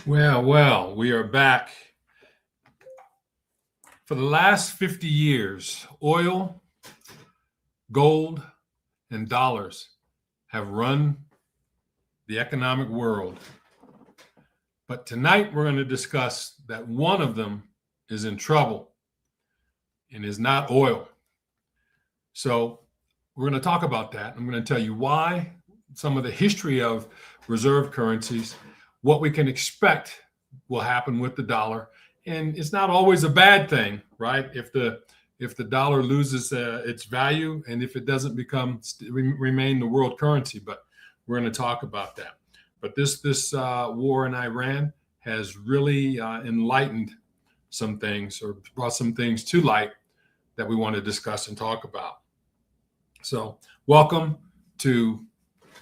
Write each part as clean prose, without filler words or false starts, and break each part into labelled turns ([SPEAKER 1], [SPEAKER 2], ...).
[SPEAKER 1] Well, we are back. For the last 50 years, oil, gold, and dollars have run the economic world. But tonight we're going to discuss that one of them is in trouble and is not oil. So we're going to talk about that. I'm going to tell you why, some of the history of reserve currencies, what we can expect will happen with the dollar. And it's not always a bad thing, right? If the dollar loses its value and if it doesn't remain the world currency, but we're going to talk about that. But this war in Iran has really enlightened some things or brought some things to light that we want to discuss and talk about. So welcome to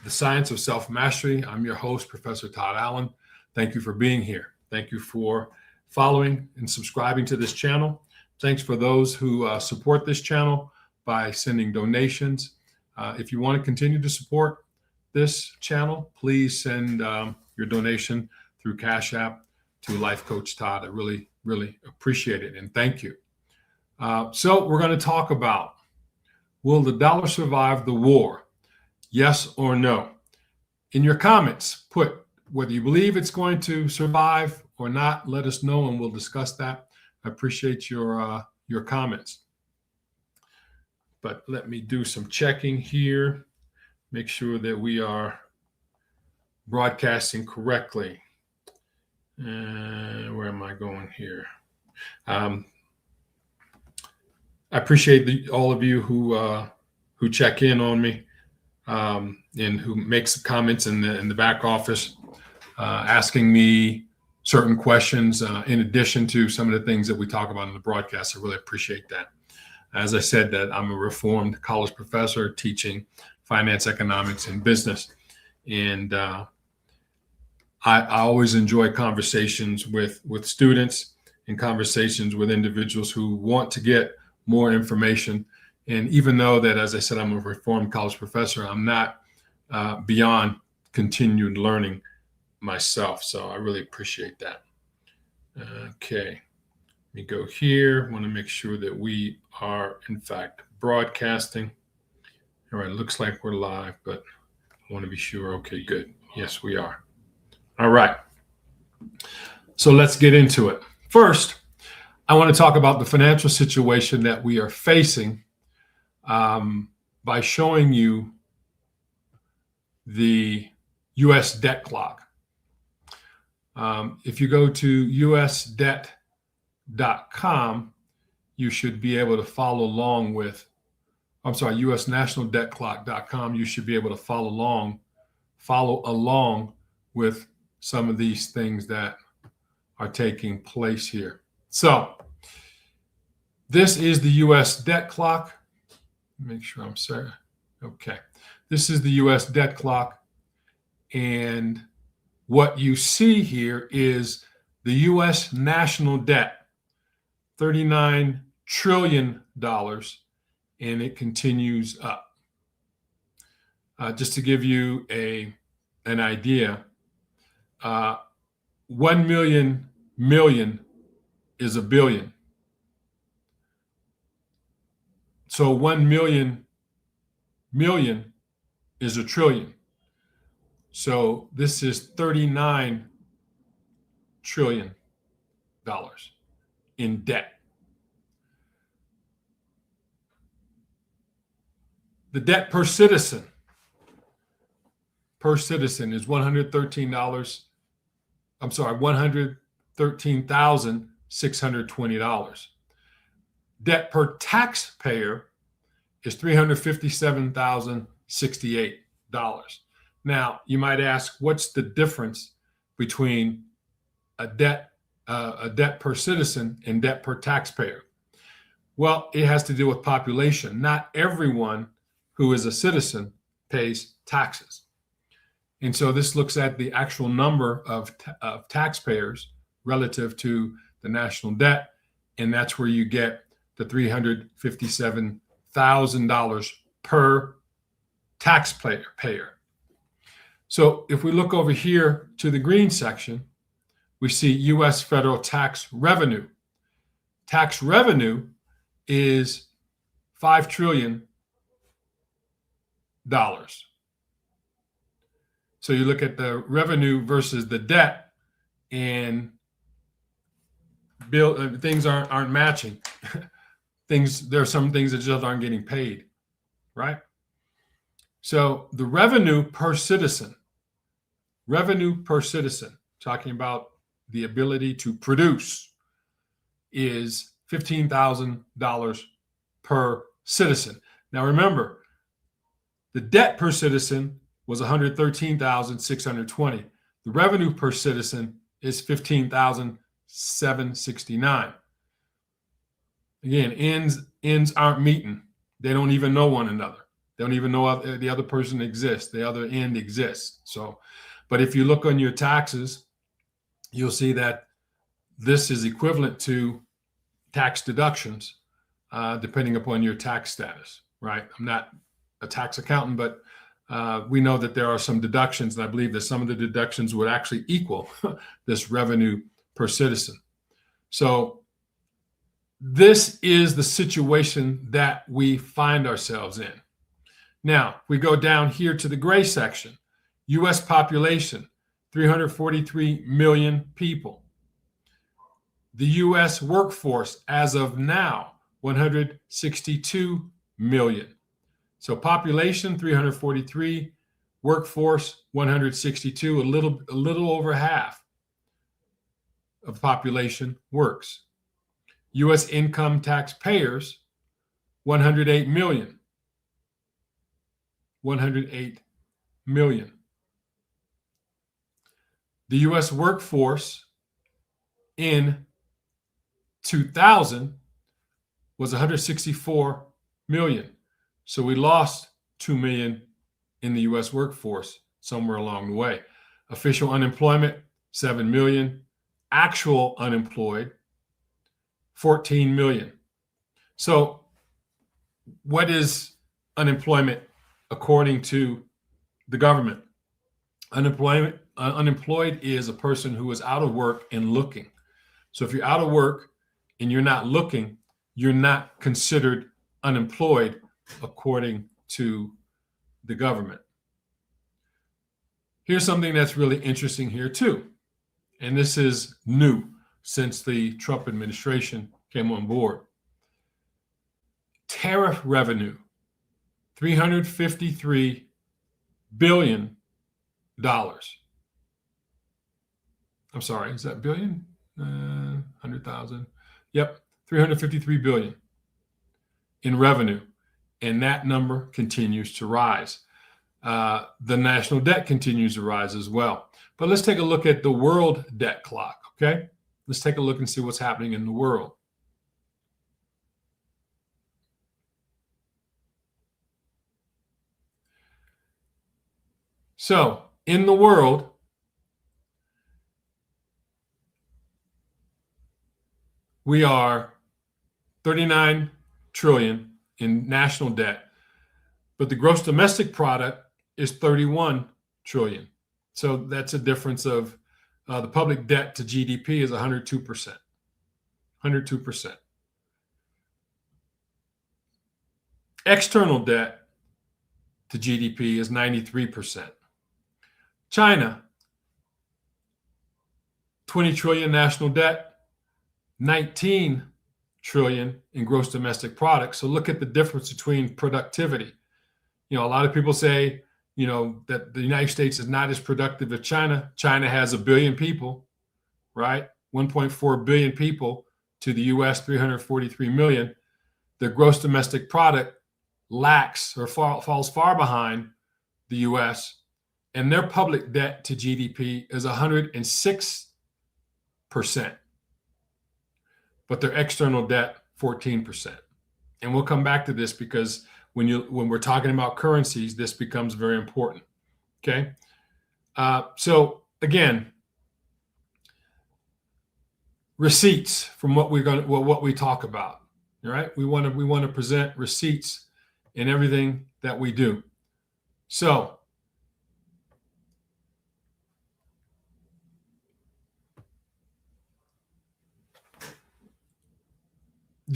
[SPEAKER 1] the Science of Self-Mastery. I'm your host, Professor Todd Allen. Thank you for being here. Thank you for following and subscribing to this channel. Thanks for those who support this channel by sending donations. If you want to continue to support this channel, please send your donation through Cash App to Life Coach Todd. I really, really appreciate it and thank you. So we're going to talk about, will the dollar survive the war? Yes or no? In your comments, put whether you believe it's going to survive or not. Let us know and we'll discuss that. I appreciate your comments. But let me do some checking here. Make sure that we are broadcasting correctly. Where am I going here? I appreciate all of you who check in on me and who make some comments in the back office, asking me certain questions in addition to some of the things that we talk about in the broadcast. I really appreciate that. As I said, that I'm a reformed college professor teaching finance, economics, and business. And I always enjoy conversations with students and conversations with individuals who want to get more information. And even though that, as I said, I'm a reformed college professor, I'm not beyond continued learning myself. So I really appreciate that. Okay, let me go here. I want to make sure that we are, in fact, broadcasting. All right, looks like we're live, but I want to be sure. Okay, good. Yes, we are. All right. So let's get into it. First, I want to talk about the financial situation that we are facing by showing you the U.S. debt clock. If you go to usdebt.com, you should be able to follow along with, usnationaldebtclock.com. You should be able to follow along with some of these things that are taking place here. So this is the U.S. debt clock. Make sure I'm sorry. Okay. This is the U.S. debt clock. And what you see here is the U.S. national debt, $39 trillion, and it continues up. Just to give you an idea, 1 million is a billion. So 1 million is a trillion. So this is $39 trillion in debt. The debt per citizen is $113,620. Debt per taxpayer is $357,068. Now, you might ask, what's the difference between a debt per citizen and debt per taxpayer? Well, it has to do with population. Not everyone who is a citizen pays taxes. And so this looks at the actual number of taxpayers relative to the national debt. And that's where you get the $357,000 per taxpayer. So if we look over here to the green section, we see U.S. federal tax revenue. Tax revenue is $5 trillion. So you look at the revenue versus the debt, and things aren't matching. There are some things that just aren't getting paid, right? So the revenue per citizen, talking about the ability to produce, is $15,000 per citizen. Now remember, the debt per citizen was $113,620. The revenue per citizen is $15,769. Again, ends aren't meeting. They don't even know one another. They don't even know the other person exists. The other end exists. So, but if you look on your taxes, you'll see that this is equivalent to tax deductions, depending upon your tax status, right? I'm not a tax accountant, but we know that there are some deductions, and I believe that some of the deductions would actually equal this revenue per citizen. So this is the situation that we find ourselves in. Now, we go down here to the gray section. U.S. population, 343 million people. The U.S. workforce, as of now, 162 million. So population, 343, workforce, 162, a little over half of population works. U.S. income taxpayers, 108 million. 108 million. The U.S. workforce in 2000 was 164 million. So we lost 2 million in the U.S. workforce somewhere along the way. Official unemployment, 7 million. Actual unemployed, 14 million. So what is unemployment according to the government? Unemployed is a person who is out of work and looking. So if you're out of work and you're not looking, you're not considered unemployed according to the government. Here's something that's really interesting here too. And this is new since the Trump administration came on board. Tariff revenue, $353 billion. I'm sorry, is that billion? 100,000. Yep, 353 billion in revenue. And that number continues to rise. The national debt continues to rise as well. But let's take a look at the world debt clock, okay? Let's take a look and see what's happening in the world. So, in the world, we are 39 trillion in national debt, but the gross domestic product is 31 trillion. So that's a difference of the public debt to GDP is 102%. 102%. External debt to GDP is 93%. China, 20 trillion national debt, 19 trillion in gross domestic product. So look at the difference between productivity. You know, a lot of people say, you know, that the United States is not as productive as China. China has 1 billion people, right? 1.4 billion people to the US, 343 million. Their gross domestic product lacks or falls far behind the US, and their public debt to GDP is 106%. But their external debt, 14%. And we'll come back to this because when we're talking about currencies, this becomes very important. Okay. So again, receipts from what we talk about. All right. We want to present receipts in everything that we do. So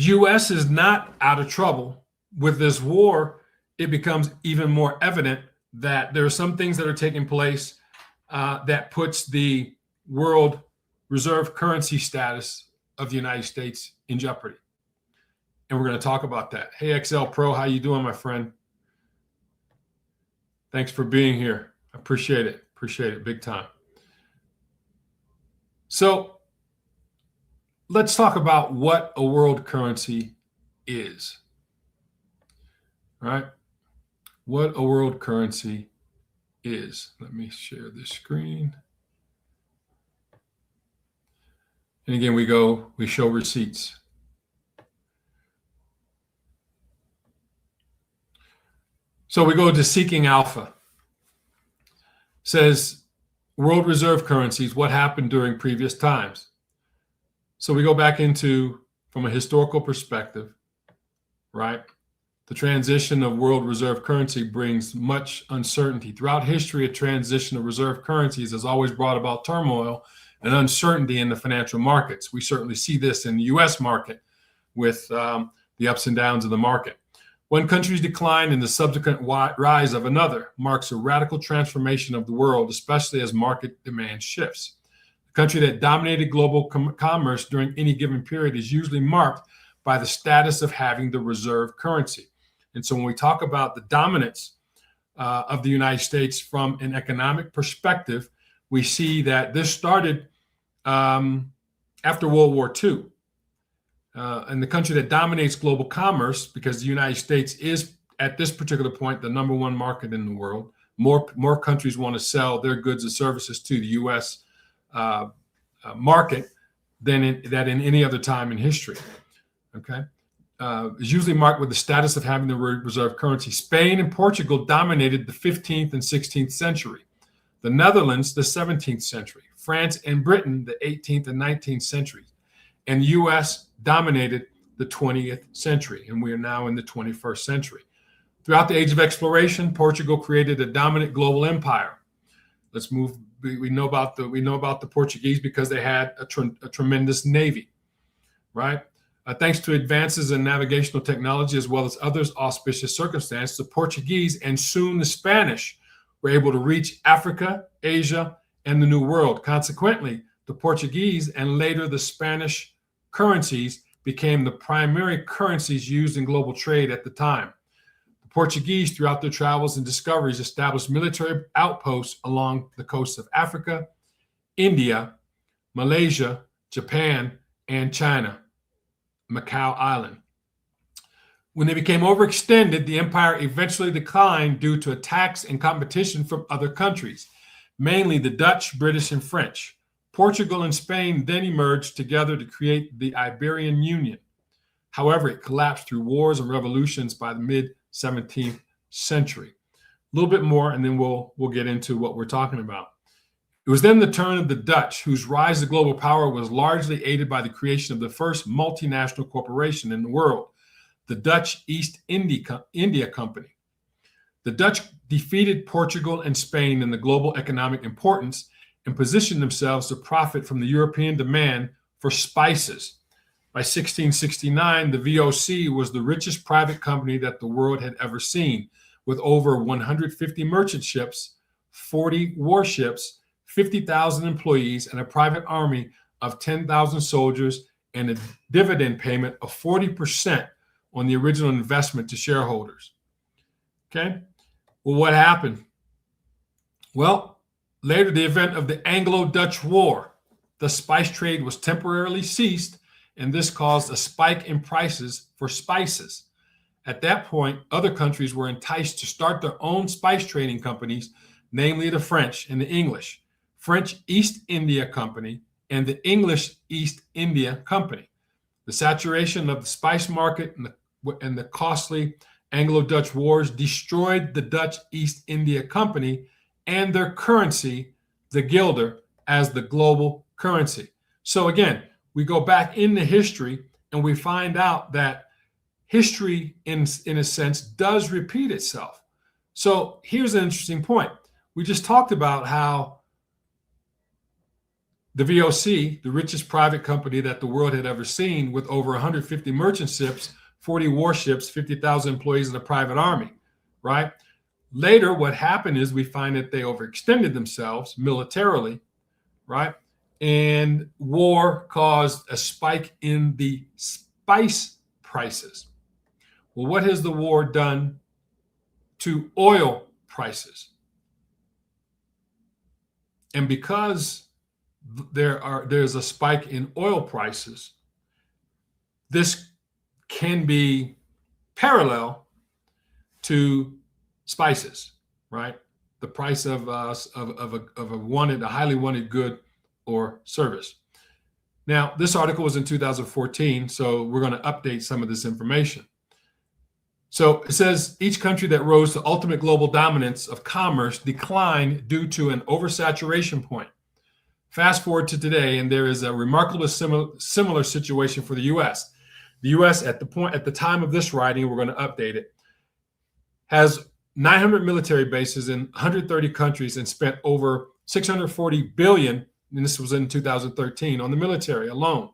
[SPEAKER 1] the U.S. is not out of trouble. With this war, it becomes even more evident that there are some things that are taking place that puts the world reserve currency status of the United States in jeopardy. And we're going to talk about that. Hey, XL Pro, how you doing, my friend? Thanks for being here. I appreciate it. Appreciate it big time. So let's talk about what a world currency is. All right? What a world currency is. Let me share this screen. And again, we show receipts. So we go to Seeking Alpha. Says world reserve currencies, what happened during previous times. So we go back into, from a historical perspective, right? The transition of world reserve currency brings much uncertainty. Throughout history, a transition of reserve currencies has always brought about turmoil and uncertainty in the financial markets. We certainly see this in the US market with the ups and downs of the market. One country's decline and the subsequent rise of another marks a radical transformation of the world, especially as market demand shifts. The country that dominated global commerce during any given period is usually marked by the status of having the reserve currency. And so when we talk about the dominance of the United States from an economic perspective, we see that this started after World War II. And the country that dominates global commerce, because the United States is, at this particular point, the number one market in the world. More countries want to sell their goods and services to the U.S. Market than in any other time in history. Okay, is usually marked with the status of having the reserve currency. Spain and Portugal dominated the 15th and 16th century. The Netherlands, the 17th century. France and Britain, the 18th and 19th centuries. And the U.S. dominated the 20th century, and we are now in the 21st century. Throughout the age of exploration, Portugal created a dominant global empire. Let's move. We know about the Portuguese because they had a tremendous navy, right? Thanks to advances in navigational technology as well as others auspicious circumstances, the Portuguese and soon the Spanish were able to reach Africa, Asia, and the New World. Consequently, the Portuguese and later the Spanish currencies became the primary currencies used in global trade at the time. The Portuguese, throughout their travels and discoveries, established military outposts along the coasts of Africa, India, Malaysia, Japan, and China, Macau Island. When they became overextended, the empire eventually declined due to attacks and competition from other countries, mainly the Dutch, British, and French. Portugal and Spain then emerged together to create the Iberian Union. However, it collapsed through wars and revolutions by the mid-17th century. A little bit more, and then we'll get into what we're talking about. It was then the turn of the Dutch, whose rise to global power was largely aided by the creation of the first multinational corporation in the world, the Dutch East India Company. The Dutch defeated Portugal and Spain in the global economic importance and positioned themselves to profit from the European demand for spices. By 1669, the VOC was the richest private company that the world had ever seen, with over 150 merchant ships, 40 warships, 50,000 employees, and a private army of 10,000 soldiers, and a dividend payment of 40% on the original investment to shareholders. Okay? Well, what happened? Well, later, the event of the Anglo-Dutch War, the spice trade was temporarily ceased, and this caused a spike in prices for spices. At that point, other countries were enticed to start their own spice trading companies, namely the French and the English, French East India Company and the English East India Company. The saturation of the spice market and the costly Anglo-Dutch wars destroyed the Dutch East India Company and their currency, the guilder, as the global currency. So again, we go back into history and we find out that history, in a sense, does repeat itself. So here's an interesting point. We just talked about how The VOC, the richest private company that the world had ever seen, with over 150 merchant ships, 40 warships, 50,000 employees, and a private army, right? Later, what happened is we find that they overextended themselves militarily, right? And war caused a spike in the spice prices. Well, what has the war done to oil prices? And because there's a spike in oil prices, this can be parallel to spices, right? The price of a highly wanted good or service. Now, this article was in 2014, so we're going to update some of this information. So it says each country that rose to ultimate global dominance of commerce declined due to an oversaturation point. Fast forward to today, and there is a remarkable similar situation for the U.S. The U.S. at the time of this writing, we're going to update it, has 900 military bases in 130 countries and spent over 640 billion, and this was in 2013, on the military alone.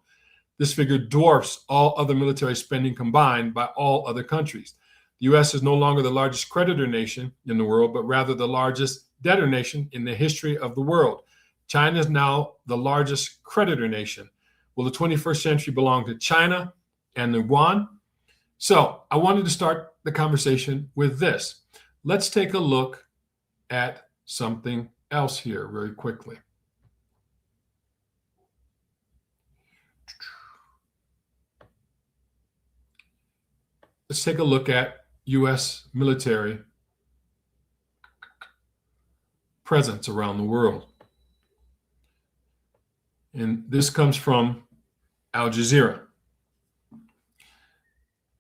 [SPEAKER 1] This figure dwarfs all other military spending combined by all other countries. The U.S. is no longer the largest creditor nation in the world, but rather the largest debtor nation in the history of the world. China is now the largest creditor nation. Will the 21st century belong to China and the yuan? So I wanted to start the conversation with this. Let's take a look at something else here very quickly. Let's take a look at U.S. military presence around the world. And this comes from Al Jazeera.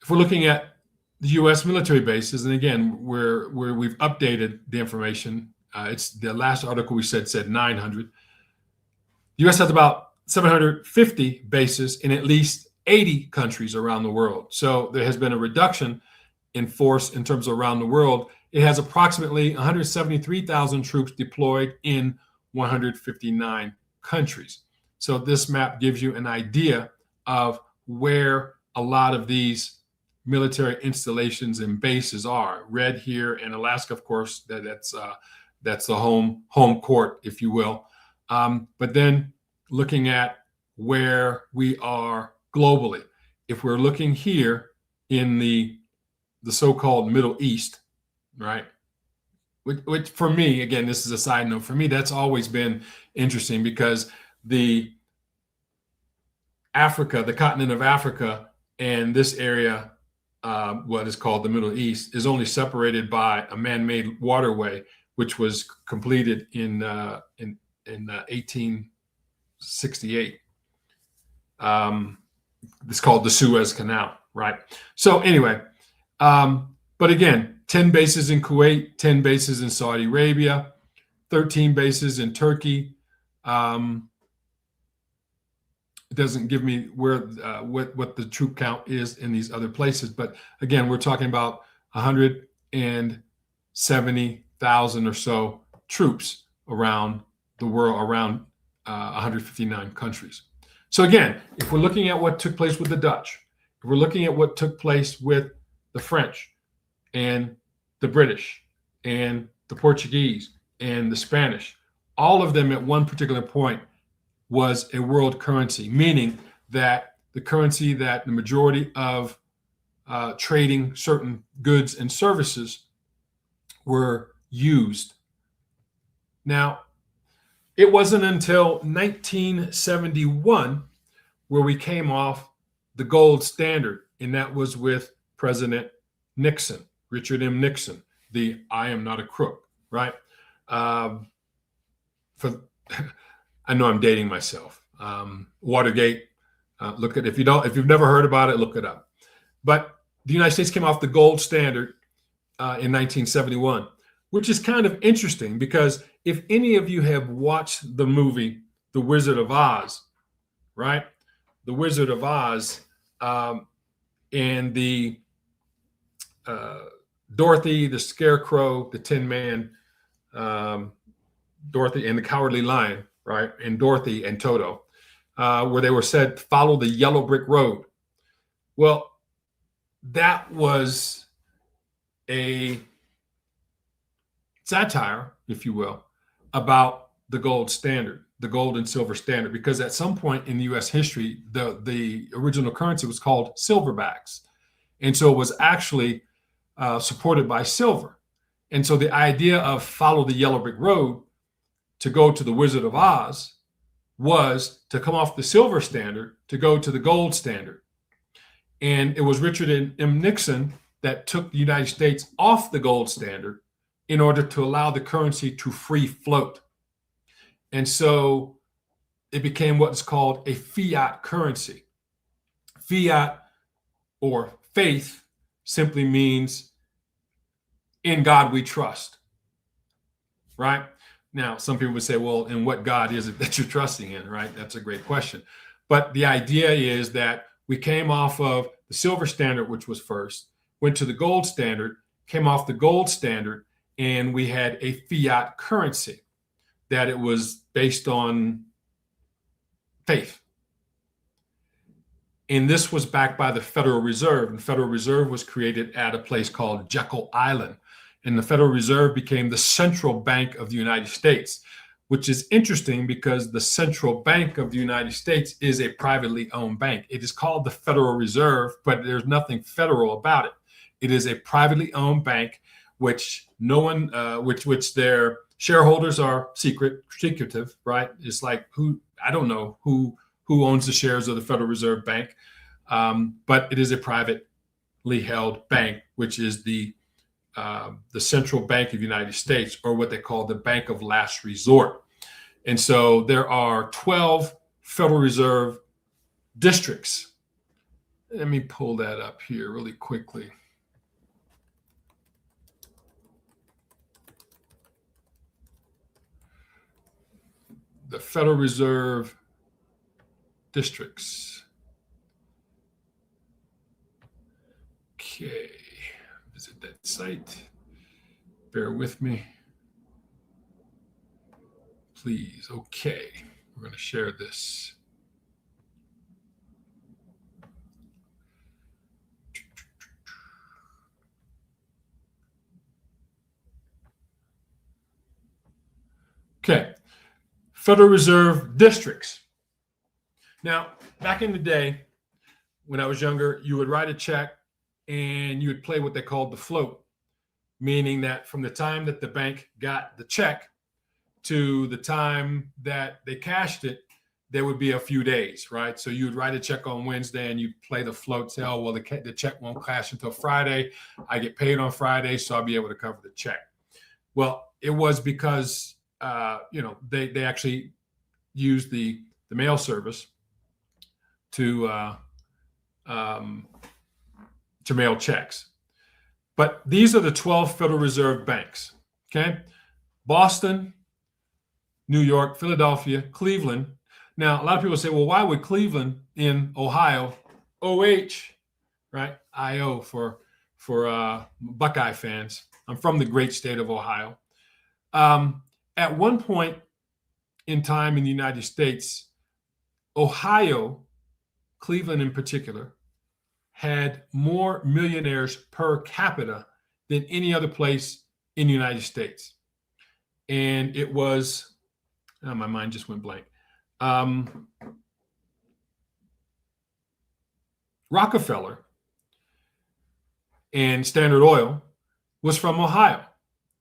[SPEAKER 1] If we're looking at the U.S. military bases, and again, where we've updated the information, it's the last article we said 900. The U.S. has about 750 bases in at least 80 countries around the world. So there has been a reduction in force in terms of around the world. It has approximately 173,000 troops deployed in 159 countries. So this map gives you an idea of where a lot of these military installations and bases are. Red here in Alaska, of course, that's the home court, if you will. But then looking at where we are globally, if we're looking here in the so-called Middle East, right? Which for me, again, this is a side note, for me, that's always been interesting because the continent of Africa and this area, what is called the Middle East, is only separated by a man-made waterway, which was completed in 1868. It's called the Suez Canal, right? So anyway, but again, 10 bases in Kuwait, 10 bases in Saudi Arabia, 13 bases in Turkey. It doesn't give me where what the troop count is in these other places, but again, we're talking about 170,000 or so troops around the world, around 159 countries. So again, if we're looking at what took place with the Dutch, if we're looking at what took place with the French and the British and the Portuguese and the Spanish, all of them at one particular point was a world currency, meaning that the currency that the majority of trading certain goods and services were used. Now, it wasn't until 1971 where we came off the gold standard, and that was with President Nixon, Richard M. Nixon, the "I am not a crook," right? I know I'm dating myself. Watergate. Look at if you've never heard about it, look it up. But the United States came off the gold standard in 1971, which is kind of interesting because if any of you have watched the movie The Wizard of Oz, right? The Wizard of Oz and the Dorothy, the Scarecrow, the Tin Man, Dorothy, and the Cowardly Lion, right? And Dorothy and Toto, where they were said, follow the yellow brick road. Well, that was a satire, if you will, about the gold standard, the gold and silver standard, because at some point in the U.S. history, the original currency was called silverbacks. And so it was actually supported by silver. And so the idea of follow the yellow brick road to go to the Wizard of Oz was to come off the silver standard to go to the gold standard. And it was Richard M. Nixon that took the United States off the gold standard in order to allow the currency to free float. And so it became what's called a fiat currency. Fiat, or faith, simply means in God we trust, right? Now, some people would say, well, in what God is it that you're trusting in, right? That's a great question. But the idea is that we came off of the silver standard, which was first, went to the gold standard, came off the gold standard, and we had a fiat currency that it was based on faith. And this was backed by the Federal Reserve. And the Federal Reserve was created at a place called Jekyll Island. And the Federal Reserve became the central bank of the United States, which is interesting because the central bank of the United States is a privately owned bank. It is called the Federal Reserve, but there's nothing federal about it. It is a privately owned bank, which no one, which their shareholders are secretive, right? It's like I don't know who owns the shares of the Federal Reserve Bank, but it is a privately held bank, which is the central bank of the United States, or what they call the bank of last resort. And so there are 12 Federal Reserve districts. Let me pull that up here really quickly. The Federal Reserve districts. Okay, visit that site. Bear with me, please. Okay, we're going to share this. Okay, Federal Reserve districts. Now, back in the day, when I was younger, you would write a check and you would play what they called the float, meaning that from the time that the bank got the check to the time that they cashed it, there would be a few days, right? So you'd write a check on Wednesday and you'd play the float, say, oh, well, the check won't cash until Friday. I get paid on Friday, so I'll be able to cover the check. Well, it was because, they actually used the mail service to mail checks. But these are the 12 Federal Reserve banks, okay? Boston, New York, Philadelphia, Cleveland. Now, a lot of people say, well, why would Cleveland in Ohio, OH, right? IO for Buckeye fans. I'm from the great state of Ohio. At one point in time in the United States, Ohio, Cleveland in particular, had more millionaires per capita than any other place in the United States. And it was, my mind just went blank. Rockefeller and Standard Oil was from Ohio.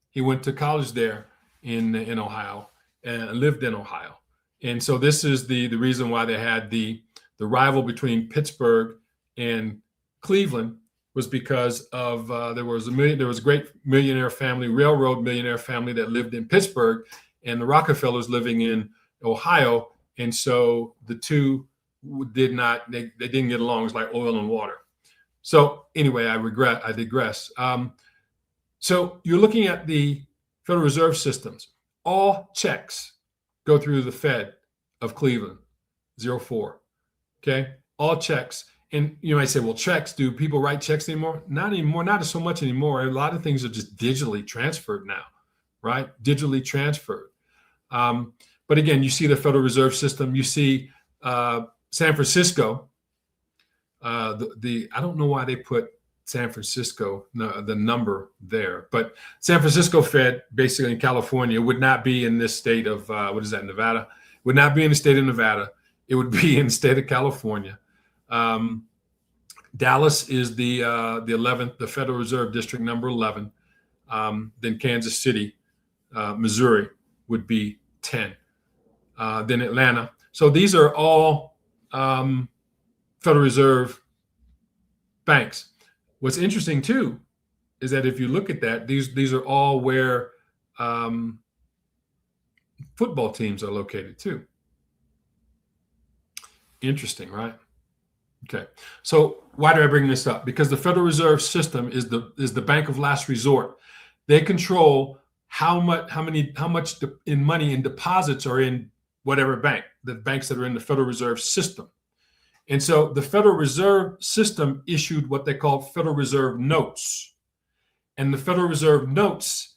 [SPEAKER 1] He went to college there in Ohio and lived in Ohio. And so this is the reason why they had the rival between Pittsburgh and Cleveland, was because of there was a great millionaire family, railroad millionaire family, that lived in Pittsburgh, and the Rockefellers living in Ohio. And so the two they didn't get along. It was like oil and water. So anyway, I digress. So you're looking at the Federal Reserve systems. All checks go through the Fed of Cleveland, 04. Okay, all checks. And you might say, well, checks, do people write checks anymore? Not anymore, not so much anymore. A lot of things are just digitally transferred now, right? Digitally transferred. But again, you see the Federal Reserve System. You see San Francisco. I don't know why they put San Francisco, the number there, but San Francisco Fed, basically in California, would not be in this state of what is that, Nevada? Would not be in the state of Nevada. It would be in the state of California. Dallas is the 11th, the Federal Reserve District number 11. Then Kansas City, Missouri would be 10. Then Atlanta. So these are all Federal Reserve banks. What's interesting too is that if you look at that, these are all where football teams are located too. Interesting, right? Okay. So why do I bring this up? Because the Federal Reserve System is the bank of last resort. They control how much in money in deposits are in whatever bank, the banks that are in the Federal Reserve System. And so the Federal Reserve System issued what they call Federal Reserve notes. And the Federal Reserve notes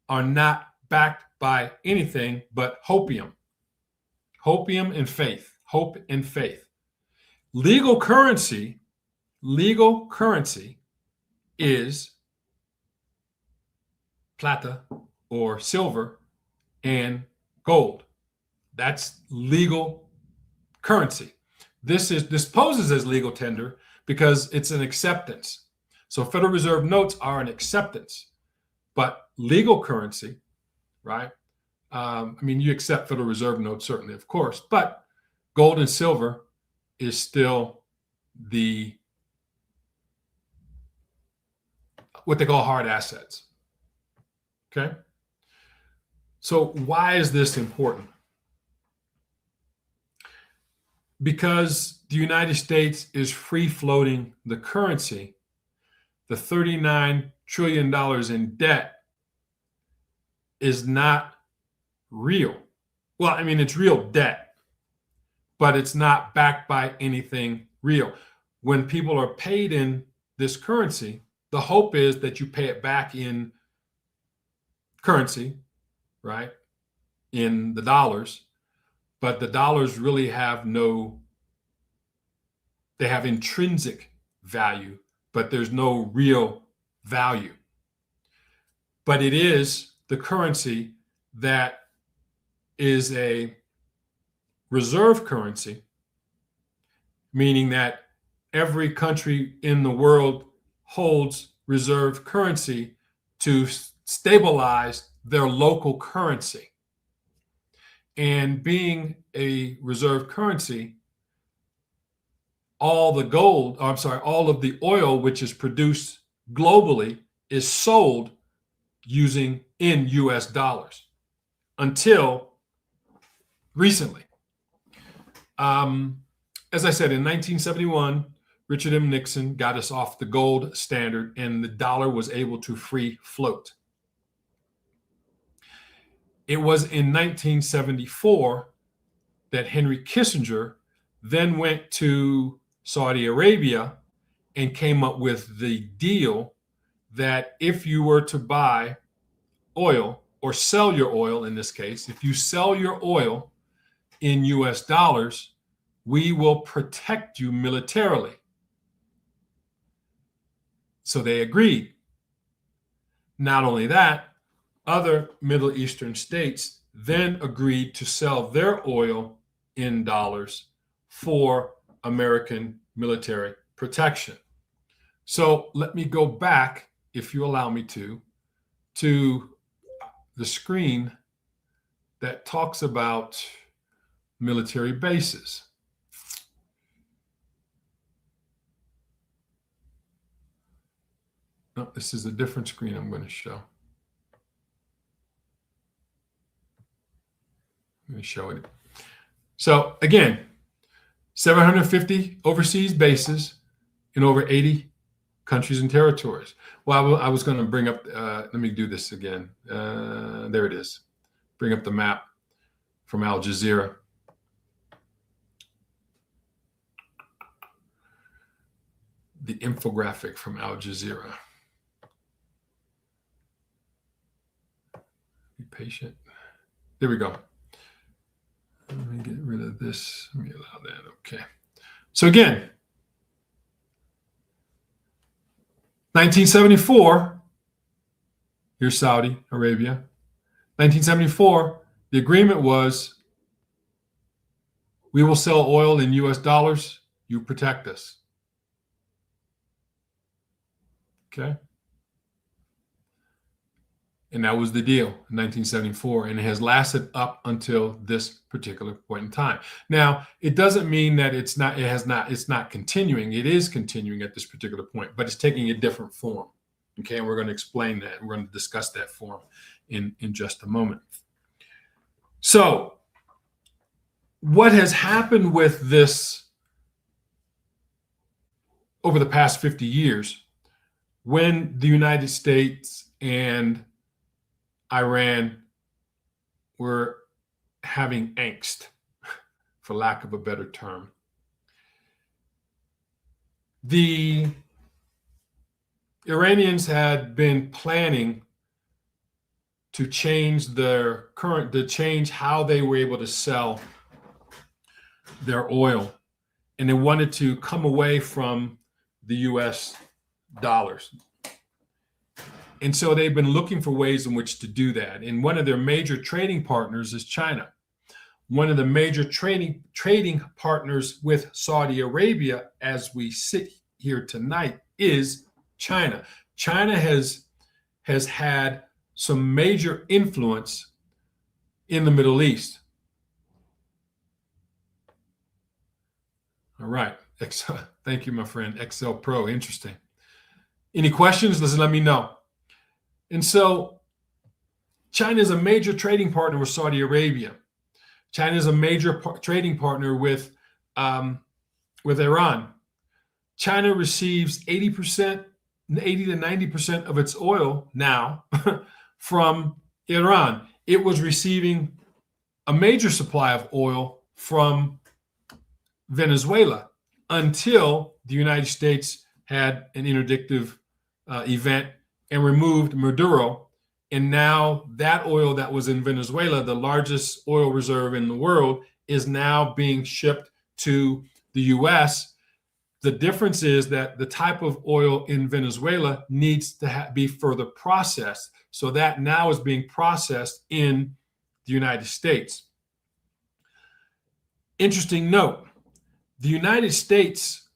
[SPEAKER 1] are not backed by anything but hopium. Hopium and faith. Hope and faith. Legal currency is plata or silver and gold. That's legal currency. This poses as legal tender because it's an acceptance. So Federal Reserve notes are an acceptance, but legal currency, right? I mean, you accept Federal Reserve notes, certainly, of course, but gold and silver is still what they call hard assets. Okay. So why is this important? Because the United States is free floating the currency, the $39 trillion in debt is not real. Well, I mean, it's real debt, but it's not backed by anything real. When people are paid in this currency, the hope is that you pay it back in currency, right? In the dollars. But the dollars really have they have intrinsic value, but there's no real value. But it is the currency that is a reserve currency, meaning that every country in the world holds reserve currency to stabilize their local currency. And being a reserve currency, all of the oil which is produced globally is sold in US dollars until recently. As I said, in 1971, Richard M. Nixon got us off the gold standard and the dollar was able to free float. It was in 1974 that Henry Kissinger then went to Saudi Arabia and came up with the deal that if you were to buy oil or sell your oil, in this case, if you sell your oil in US dollars, we will protect you militarily. So they agreed. Not only that, other Middle Eastern states then agreed to sell their oil in dollars for American military protection. So let me go back, if you allow me to the screen that talks about military bases. No, this is a different screen I'm going to show. Let me show it. So again, 750 overseas bases in over 80 countries and territories. Well, I was going to bring up, let me do this again. There it is. Bring up the map from Al Jazeera. The infographic from Al Jazeera. Be patient. There we go. this. Let me allow that. Okay. So again, 1974, here's Saudi Arabia. 1974, the agreement was we will sell oil in US dollars, you protect us. Okay. And that was the deal in 1974, and it has lasted up until this particular point in time. Now, it doesn't mean that it's not continuing. It is continuing at this particular point, but it's taking a different form. Okay, and we're going to explain that. We're going to discuss that form in just a moment. So, what has happened with this over the past 50 years, when the United States and Iran were having angst, for lack of a better term. The Iranians had been planning to change how they were able to sell their oil, and they wanted to come away from the US dollars. And so they've been looking for ways in which to do that. And one of their major trading partners is China. One of the major trading partners with Saudi Arabia, as we sit here tonight, is China. China has had some major influence in the Middle East. All right. Thank you, my friend. Excel Pro. Interesting. Any questions? Let me know. And so China is a major trading partner with Saudi Arabia. China is a major trading partner with Iran. China receives 80 to 90% of its oil now from Iran. It was receiving a major supply of oil from Venezuela until the United States had an interdictive event and removed Maduro. And now that oil that was in Venezuela, the largest oil reserve in the world, is now being shipped to the US. The difference is that the type of oil in Venezuela needs to be further processed. So that now is being processed in the United States. Interesting note, the United States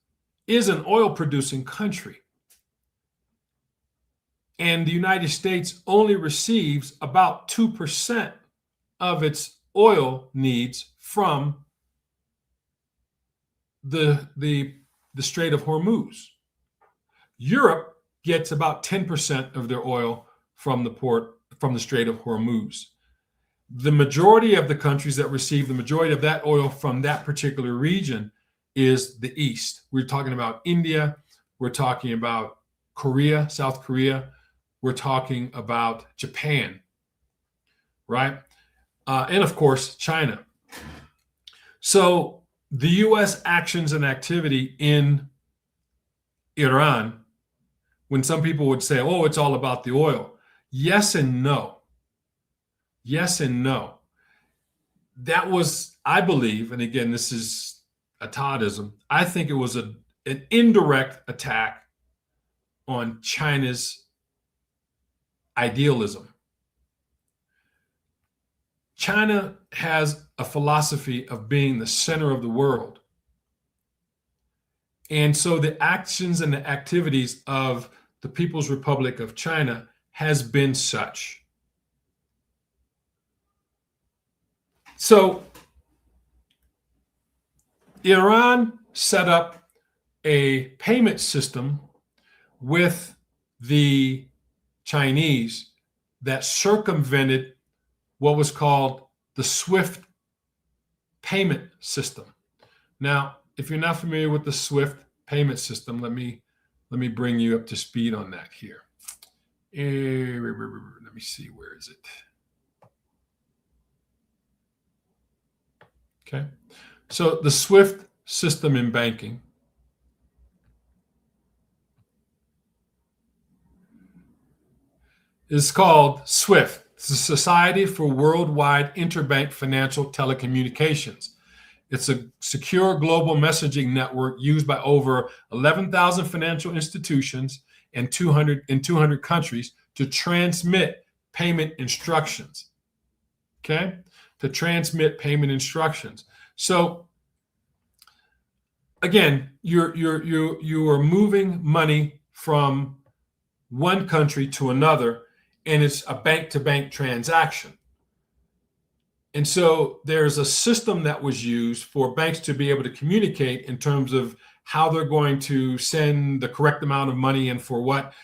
[SPEAKER 1] is an oil producing country. And the United States only receives about 2% of its oil needs from the Strait of Hormuz. Europe gets about 10% of their oil from the Strait of Hormuz. The majority of the countries that receive the majority of that oil from that particular region is the East. We're talking about India. We're talking about Korea, South Korea. We're talking about Japan, right? And of course, China. So the U.S. actions and activity in Iran, when some people would say, oh, it's all about the oil. Yes and no. Yes and no. That was, I believe, and again, this is a Toddism, I think it was an indirect attack on China's idealism. China has a philosophy of being the center of the world. And so the actions and the activities of the People's Republic of China has been such. So Iran set up a payment system with the Chinese that circumvented what was called the SWIFT payment system. Now, if you're not familiar with the SWIFT payment system, let me bring you up to speed on that here. Let me see, where is it? Okay, so the SWIFT system in banking is called SWIFT. It's the Society for Worldwide Interbank Financial Telecommunications. It's a secure global messaging network used by over 11,000 financial institutions in 200 countries to transmit payment instructions. Okay? To transmit payment instructions. So again, you are moving money from one country to another, and it's a bank-to-bank transaction. And so there's a system that was used for banks to be able to communicate in terms of how they're going to send the correct amount of money and for what.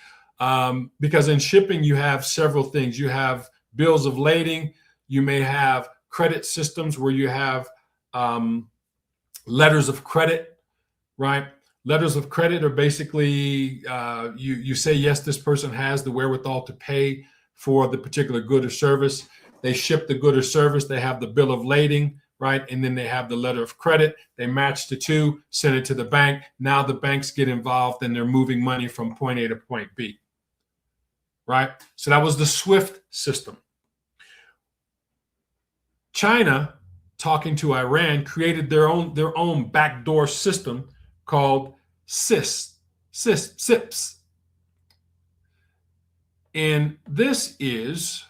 [SPEAKER 1] Because in shipping, you have several things. You have bills of lading. You may have credit systems where you have letters of credit, right? Letters of credit are basically you say, yes, this person has the wherewithal to pay for the particular good or service. They ship the good or service. They have the bill of lading, right? And then they have the letter of credit. They match the two, send it to the bank. Now the banks get involved and they're moving money from point A to point B, right? So that was the SWIFT system. China, talking to Iran, created their own backdoor system called SIPS. And this is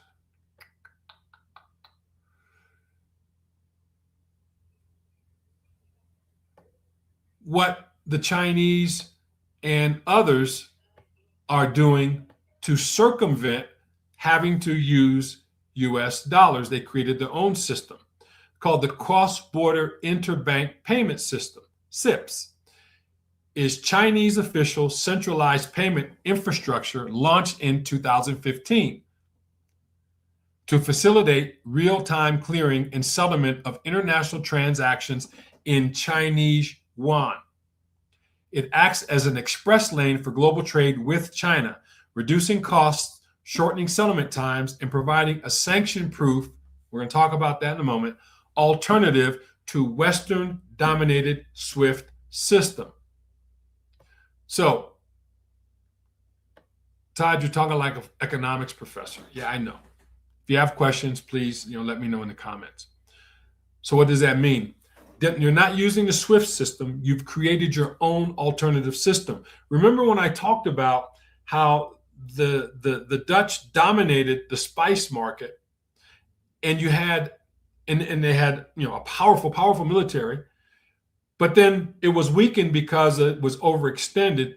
[SPEAKER 1] what the Chinese and others are doing to circumvent having to use US dollars. They created their own system called the Cross-Border Interbank Payment System, SIPS. Is Chinese official centralized payment infrastructure launched in 2015 to facilitate real-time clearing and settlement of international transactions in Chinese yuan. It acts as an express lane for global trade with China, reducing costs, shortening settlement times, and providing a sanction-proof, we're going to talk about that in a moment, alternative to Western-dominated SWIFT system. So, Todd, you're talking like an economics professor. Yeah, I know. If you have questions, please, let me know in the comments. So what does that mean? That you're not using the SWIFT system. You've created your own alternative system. Remember when I talked about how the Dutch dominated the spice market, and you had and they had a powerful military, but then it was weakened because it was overextended.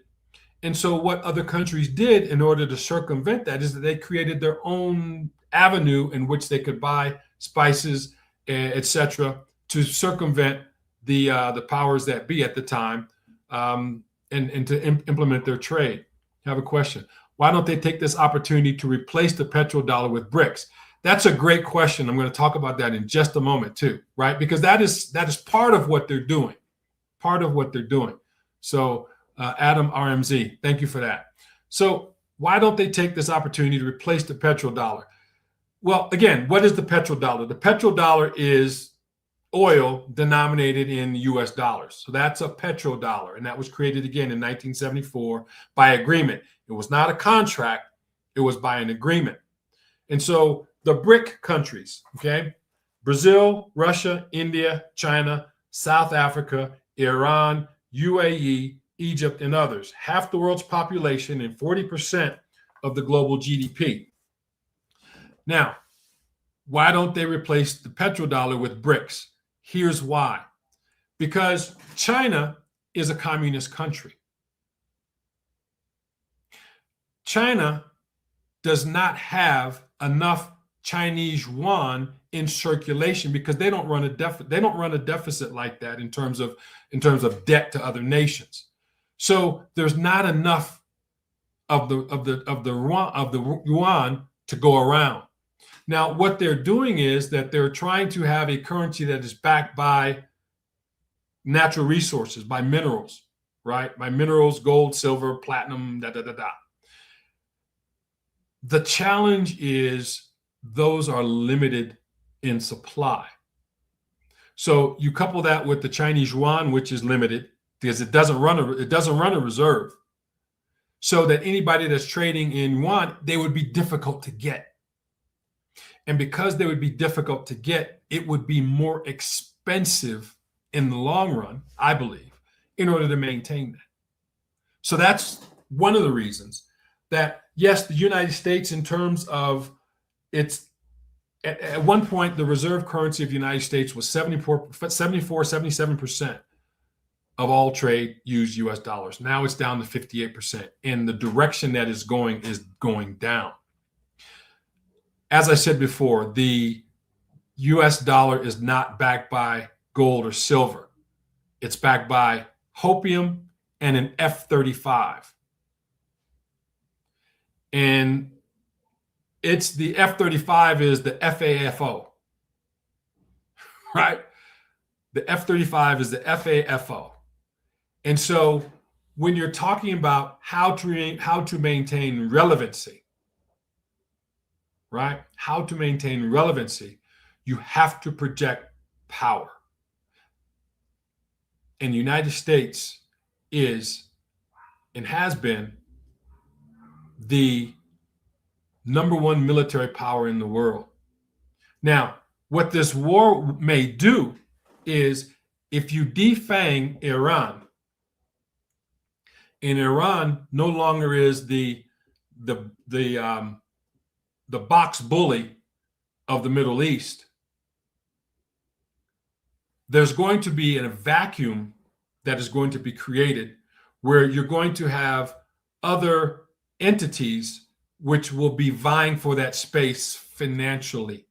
[SPEAKER 1] And so what other countries did in order to circumvent that is that they created their own avenue in which they could buy spices, etc., to circumvent the powers that be at the time, and to implement their trade. I have a question. Why don't they take this opportunity to replace the petrodollar with BRICS? That's a great question. I'm going to talk about that in just a moment too, right? Because that is part of what they're doing. Part of what they're doing. So Adam RMZ, thank you for that. So why don't they take this opportunity to replace the petrodollar? Well, again, what is the petrodollar? The petrodollar is oil denominated in US dollars. So that's a petrodollar, and that was created again in 1974 by agreement. It was not a contract, it was by an agreement. And so the BRIC countries, okay, Brazil, Russia, India, China, South Africa, Iran, UAE, Egypt, and others, half the world's population and 40% of the global GDP. Now, why don't they replace the petrodollar with BRICS? Here's why. Because China is a communist country. China does not have enough Chinese yuan in circulation because they don't run a deficit. They don't run a deficit like that in terms of debt to other nations. So there's not enough of the yuan to go around. Now, what they're doing is that they're trying to have a currency that is backed by natural resources, by minerals, right? By minerals, gold, silver, platinum, The challenge is those are limited in supply. So you couple that with the Chinese yuan, which is limited because it doesn't run a reserve. So that anybody that's trading in yuan, they would be difficult to get. And because they would be difficult to get, it would be more expensive in the long run, I believe, in order to maintain that. So that's one of the reasons that, yes, the United States, in terms of its, at one point, the reserve currency of the United States was 77% of all trade used US dollars. Now it's down to 58%. And the direction that is going down. As I said before, the US dollar is not backed by gold or silver. It's backed by hopium and an F-35. And it's the F-35 is the FAFO, right? The F-35 is the FAFO. And so when you're talking about how to maintain relevancy, right? How to maintain relevancy, you have to project power. And the United States is and has been the number one military power in the world. Now, what this war may do is, if you defang Iran, and Iran no longer is the box bully of the Middle East, there's going to be a vacuum that is going to be created where you're going to have other entities which will be vying for that space financially.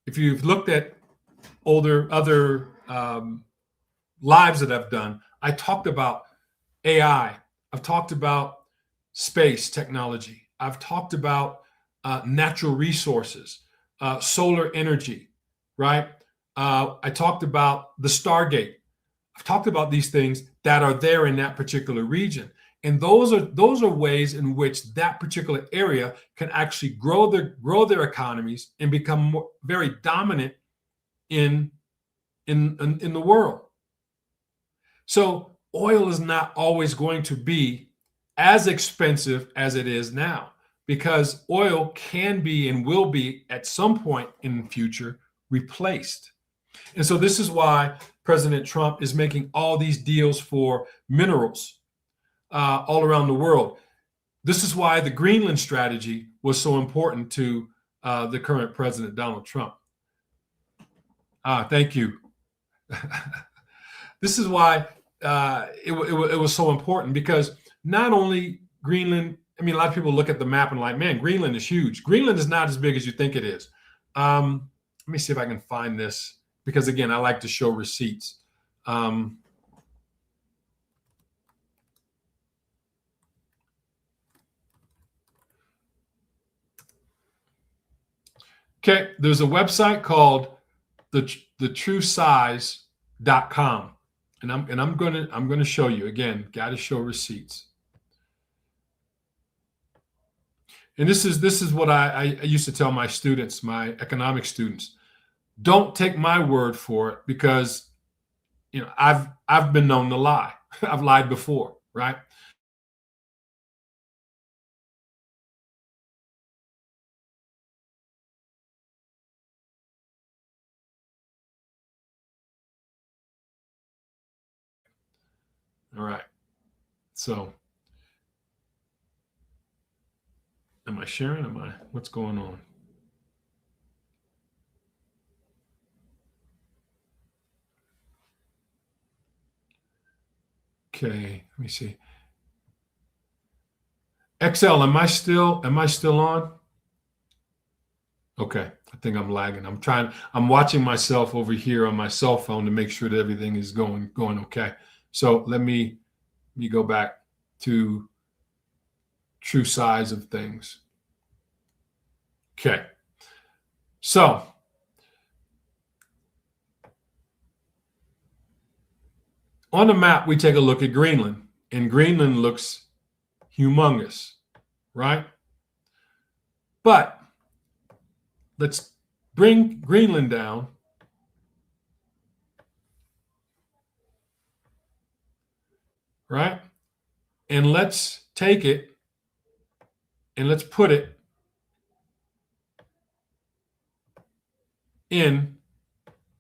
[SPEAKER 1] If you've looked at other lives that I've done, I talked about AI. I've talked about space technology. I've talked about natural resources, solar energy, right? I talked about the Stargate. I've talked about these things that are there in that particular region. And those are ways in which that particular area can actually grow their economies and become very dominant in the world. So oil is not always going to be as expensive as it is now, because oil can be and will be at some point in the future replaced. And so this is why President Trump is making all these deals for minerals all around the world. This is why the Greenland strategy was so important to the current president, Donald Trump. Thank you. This is why it was so important, because not only Greenland, I mean, a lot of people look at the map and like, man, Greenland is huge. Greenland is not as big as you think it is. Let me see if I can find this, because again, I like to show receipts. Okay, there's a website called thetruesize.com, and I'm gonna show you again. Got to show receipts. And this is what I used to tell my students, my economic students. Don't take my word for it, because I've been known to lie. I've lied before, right? All right. So, am I sharing? What's going on? Okay, let me see. XL, am I still on? Okay, I think I'm lagging. I'm watching myself over here on my cell phone to make sure that everything is going okay. So let me go back to true size of things. Okay. So on the map, we take a look at Greenland, and Greenland looks humongous, right? But let's bring Greenland down. Right? And let's take it and let's put it in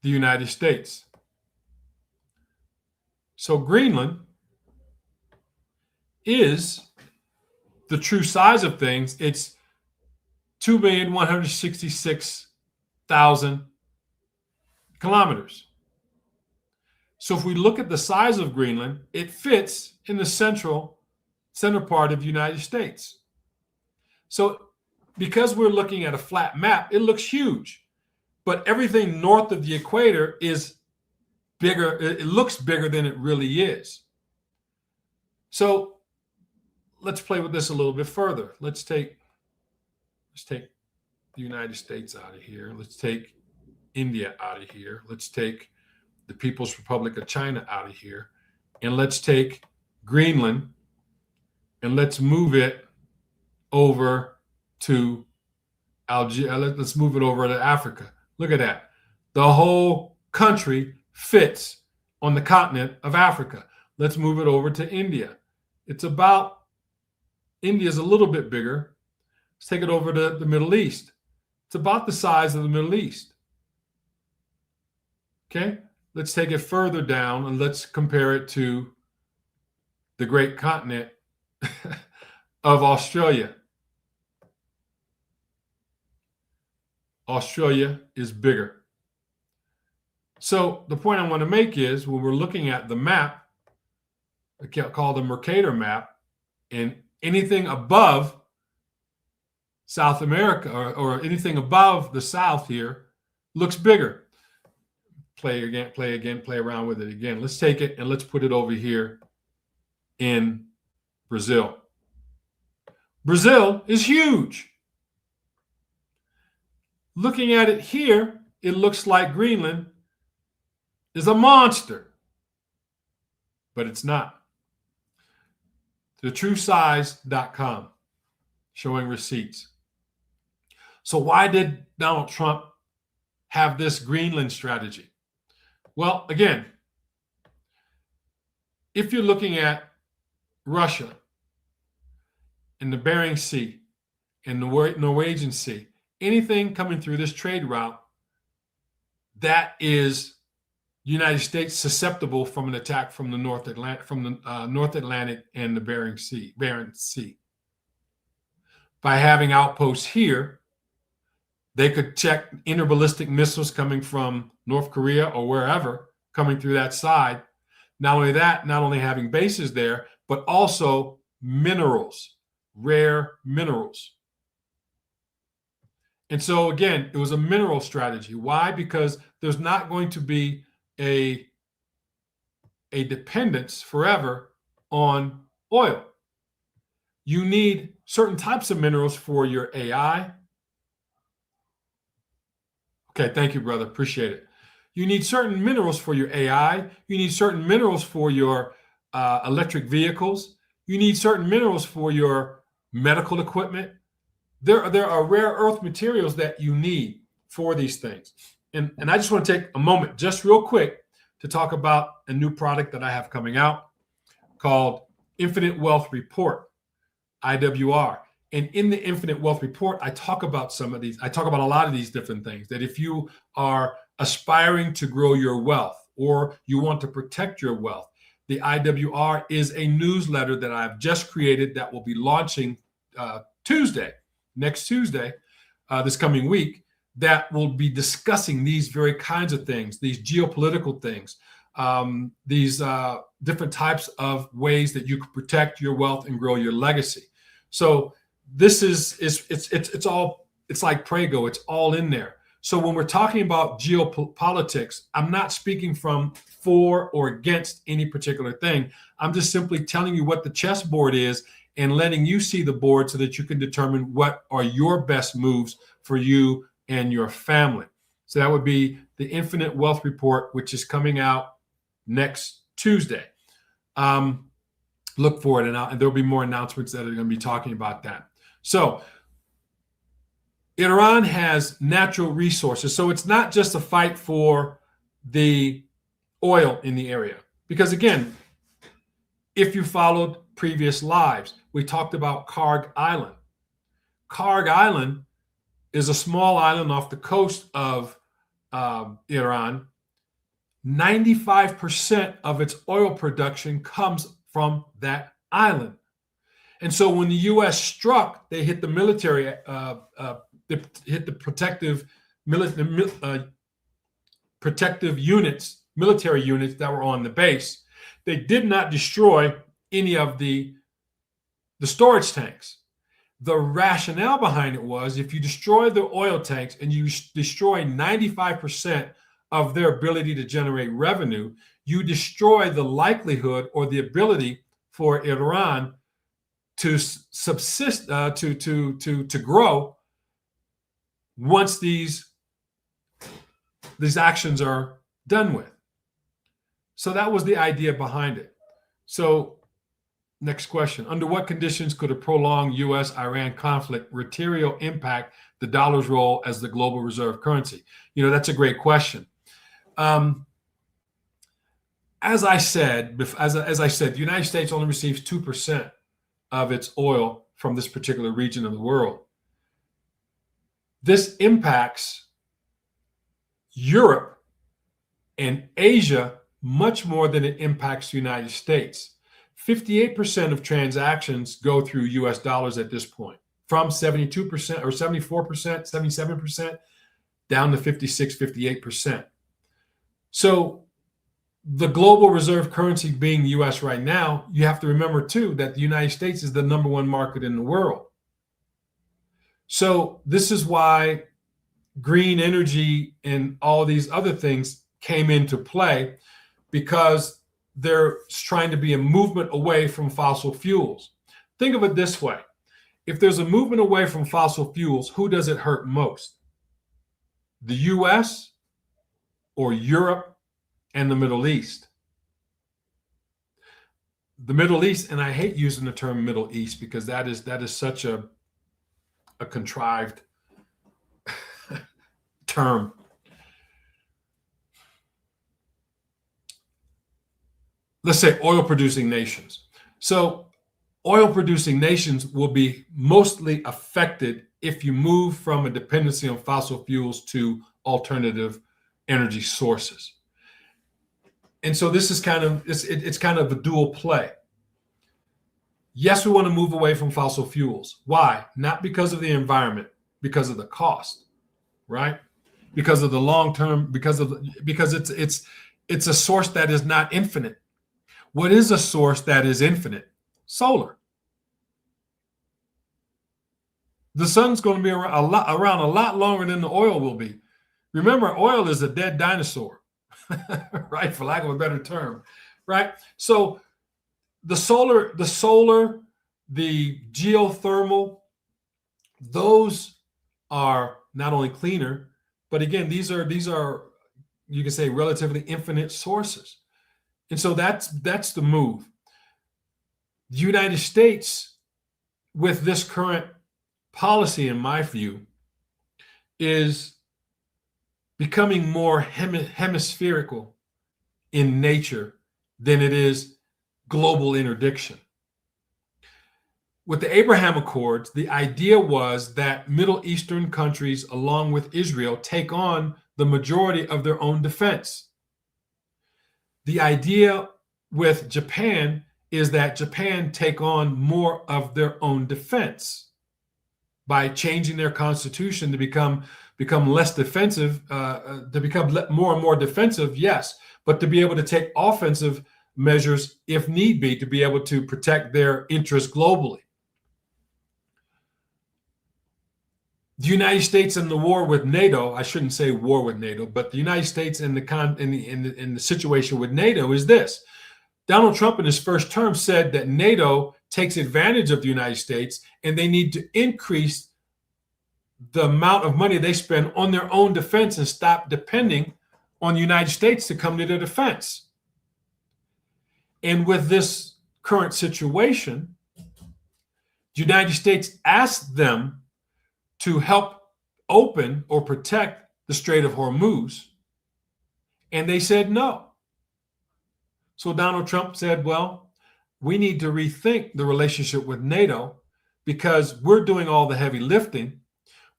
[SPEAKER 1] the United States. So Greenland is the true size of things. It's 2,166,000 kilometers. So if we look at the size of Greenland, it fits in the center part of the United States. So because we're looking at a flat map, it looks huge, but everything north of the equator is bigger. It looks bigger than it really is. So let's play with this a little bit further. Let's take the United States out of here. Let's take India out of here. Let's take the People's Republic of China out of here. And let's take Greenland and let's move it over to Algeria. Let's move it over to Africa. Look at that. The whole country fits on the continent of Africa. Let's move it over to India. India's a little bit bigger. Let's take it over to the Middle East. It's about the size of the Middle East. Okay, let's take it further down and let's compare it to the great continent of Australia. Australia is bigger. So the point I want to make is when we're looking at the map, called the Mercator map, and anything above South America or anything above the South here looks bigger. Play around with it again. Let's take it and let's put it over here in Brazil. Brazil is huge. Looking at it here, it looks like Greenland is a monster, but it's not. TheTrueSize.com, showing receipts. So why did Donald Trump have this Greenland strategy? Well, again, if you're looking at Russia and the Bering Sea and the Norwegian Sea, anything coming through this trade route, that is United States susceptible from an attack from the North Atlantic and the Bering Sea. By having outposts here, they could check interballistic missiles coming from North Korea or wherever coming through that side. Not only that, not only having bases there, but also minerals, rare minerals. And so again, it was a mineral strategy. Why? Because there's not going to be a dependence forever on oil. You need certain types of minerals for your AI. Okay, thank you, brother. Appreciate it. You need certain minerals for your AI. You need certain minerals for your electric vehicles. You need certain minerals for your medical equipment. There are rare earth materials that you need for these things. And I just want to take a moment, just real quick, to talk about a new product that I have coming out called Infinite Wealth Report, IWR. And in the Infinite Wealth Report, I talk about some of these. I talk about a lot of these different things, that if you are aspiring to grow your wealth or you want to protect your wealth, the IWR is a newsletter that I've just created that will be launching next Tuesday, this coming week, that will be discussing these very kinds of things, these geopolitical things, these different types of ways that you can protect your wealth and grow your legacy. So this it's like Prego, it's all in there. So when we're talking about geopolitics, I'm not speaking from for or against any particular thing. I'm just simply telling you what the chessboard is and letting you see the board so that you can determine what are your best moves for you and your family. So that would be the Infinite Wealth Report, which is coming out next Tuesday. Look for it, and there'll be more announcements that are going to be talking about that. So Iran has natural resources. So it's not just a fight for the oil in the area. Because again, if you followed previous lives, we talked about Karg Island. Karg Island is a small island off the coast of Iran, 95% of its oil production comes from that island. And so when the U.S. struck, they hit the military, they hit the protective units, military units that were on the base. They did not destroy any of the storage tanks. The rationale behind it was if you destroy the oil tanks and you destroy 95% of their ability to generate revenue, you destroy the likelihood or the ability for Iran to subsist, to grow once these actions are done with. So that was the idea behind it. So next question. Under what conditions could a prolonged U.S.-Iran conflict materially impact the dollar's role as the global reserve currency? That's a great question. As I said, the United States only receives 2% of its oil from this particular region of the world. This impacts Europe and Asia much more than it impacts the United States. 58% of transactions go through US dollars at this point, from 72% or 74%, 77% down to 56, 58%. So the global reserve currency being US right now, you have to remember too that the United States is the number one market in the world. So this is why green energy and all these other things came into play, because there's trying to be a movement away from fossil fuels. Think of it this way. If there's a movement away from fossil fuels, who does it hurt most? The US or Europe and the Middle East? The Middle East, and I hate using the term Middle East because that is such a contrived term. Let's say oil producing nations. So oil producing nations will be mostly affected if you move from a dependency on fossil fuels to alternative energy sources. And so this is it's kind of a dual play. Yes, we want to move away from fossil fuels. Why? Not because of the environment, because of the cost, right? Because of the long term, because it's a source that is not infinite. What is a source that is infinite? Solar. The sun's going to be around a lot longer than the oil will be. Remember, oil is a dead dinosaur, right? For lack of a better term, right? So the solar, the geothermal, those are not only cleaner, but again, these are you can say relatively infinite sources. And so that's the move. The United States, with this current policy, in my view, is becoming more hemispherical in nature than it is global interdiction. With the Abraham Accords, the idea was that Middle Eastern countries, along with Israel, take on the majority of their own defense. The idea with Japan is that Japan take on more of their own defense by changing their constitution to become less defensive, to become more and more defensive, yes, but to be able to take offensive measures if need be, to be able to protect their interests globally. The United States in the war with NATO, I shouldn't say war with NATO, but the United States in the situation with NATO is this. Donald Trump in his first term said that NATO takes advantage of the United States and they need to increase the amount of money they spend on their own defense and stop depending on the United States to come to their defense. And with this current situation, the United States asked them to help open or protect the Strait of Hormuz, and they said no. So Donald Trump said, well, we need to rethink the relationship with NATO because we're doing all the heavy lifting.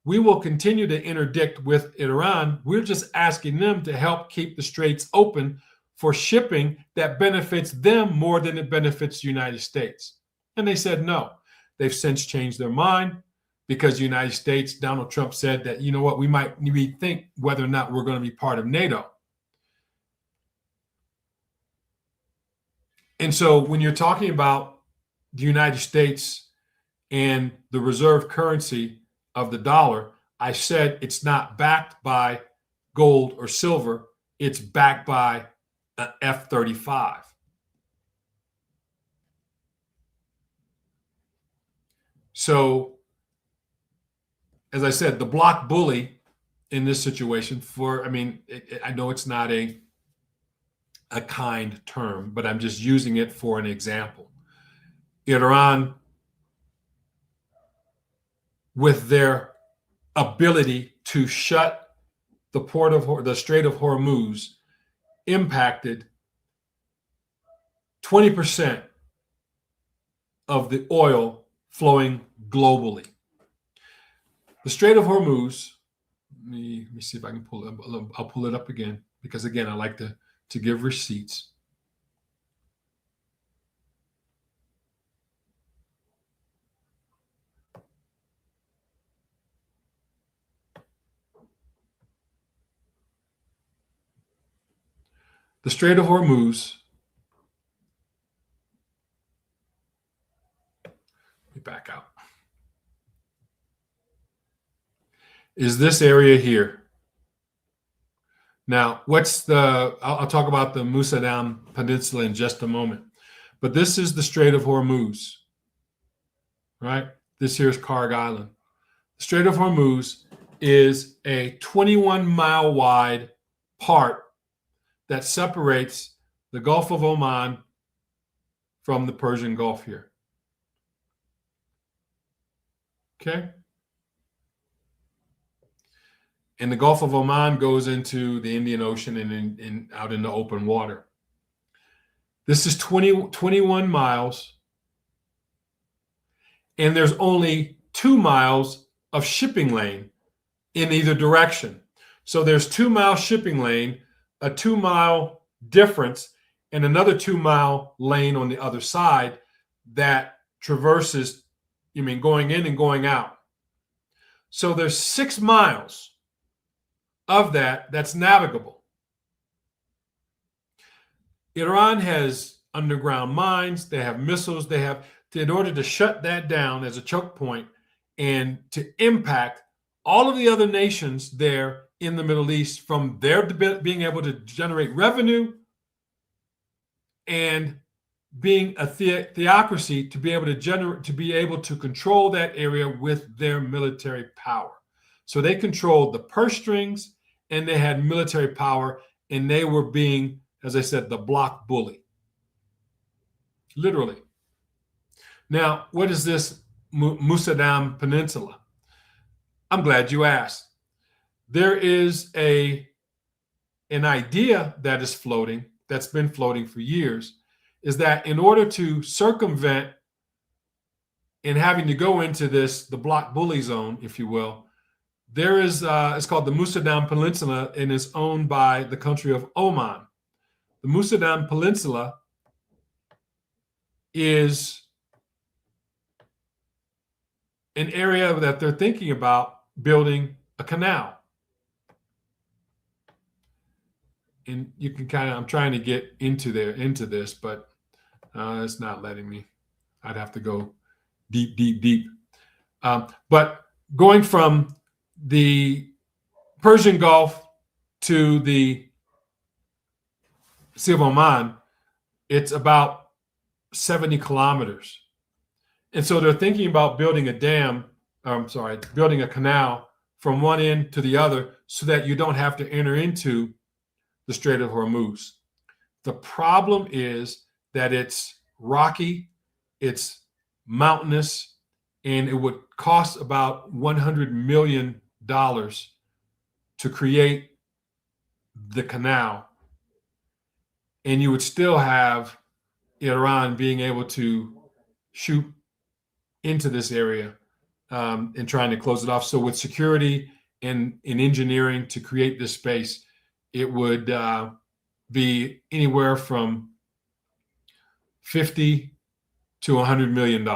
[SPEAKER 1] we will continue to interdict with Iran. We're just asking them to help keep the straits open for shipping that benefits them more than it benefits the United States. And they said no. They've since changed their mind because the United States, Donald Trump said that, you know what, we might rethink whether or not we're going to be part of NATO. And so when you're talking about the United States and the reserve currency of the dollar, I said it's not backed by gold or silver. It's backed by an F-35. So, as I said, the block bully in this situation I know it's not a kind term, but I'm just using it for an example. Iran, with their ability to shut the Strait of Hormuz, impacted 20% of the oil flowing globally. The Strait of Hormuz, let me see if I can pull it up. I'll pull it up again because, again, I like to give receipts. The Strait of Hormuz, let me back out, is this area here. Now, I'll talk about the Musadam Peninsula in just a moment, but this is the Strait of Hormuz, right? This here is Karg Island. The Strait of Hormuz is a 21-mile wide part that separates the Gulf of Oman from the Persian Gulf here. Okay? And the Gulf of Oman goes into the Indian Ocean and out into open water. This is 21 miles, and there's only 2 miles of shipping lane in either direction. So there's 2-mile shipping lane, a 2-mile difference, and another 2-mile lane on the other side that traverses, going in and going out. So there's 6 miles of that's navigable. Iran has underground mines, they have missiles, in order to shut that down as a choke point and to impact all of the other nations there in the Middle East from their being able to generate revenue and being a theocracy to be able to control that area with their military power. So they controlled the purse strings and they had military power, and they were being, as I said, the block bully. Literally. Now, what is this Musadam Peninsula? I'm glad you asked. There is an idea that is floating, that's been floating for years, is that in order to circumvent and having to go into the block bully zone, if you will, there is, it's called the Musadam Peninsula, and is owned by the country of Oman. The Musadam Peninsula is an area that they're thinking about building a canal. And you can I'm trying to get into this, but it's not letting me. I'd have to go deep. But going from the Persian Gulf to the Sea of Oman, it's about 70 kilometers. And so they're thinking about building building a canal from one end to the other so that you don't have to enter into the Strait of Hormuz. The problem is that it's rocky, it's mountainous, and it would cost about $100 million to create the canal. And you would still have Iran being able to shoot into this area and trying to close it off. So with security and in engineering to create this space, it would be anywhere from $50 to $100 million.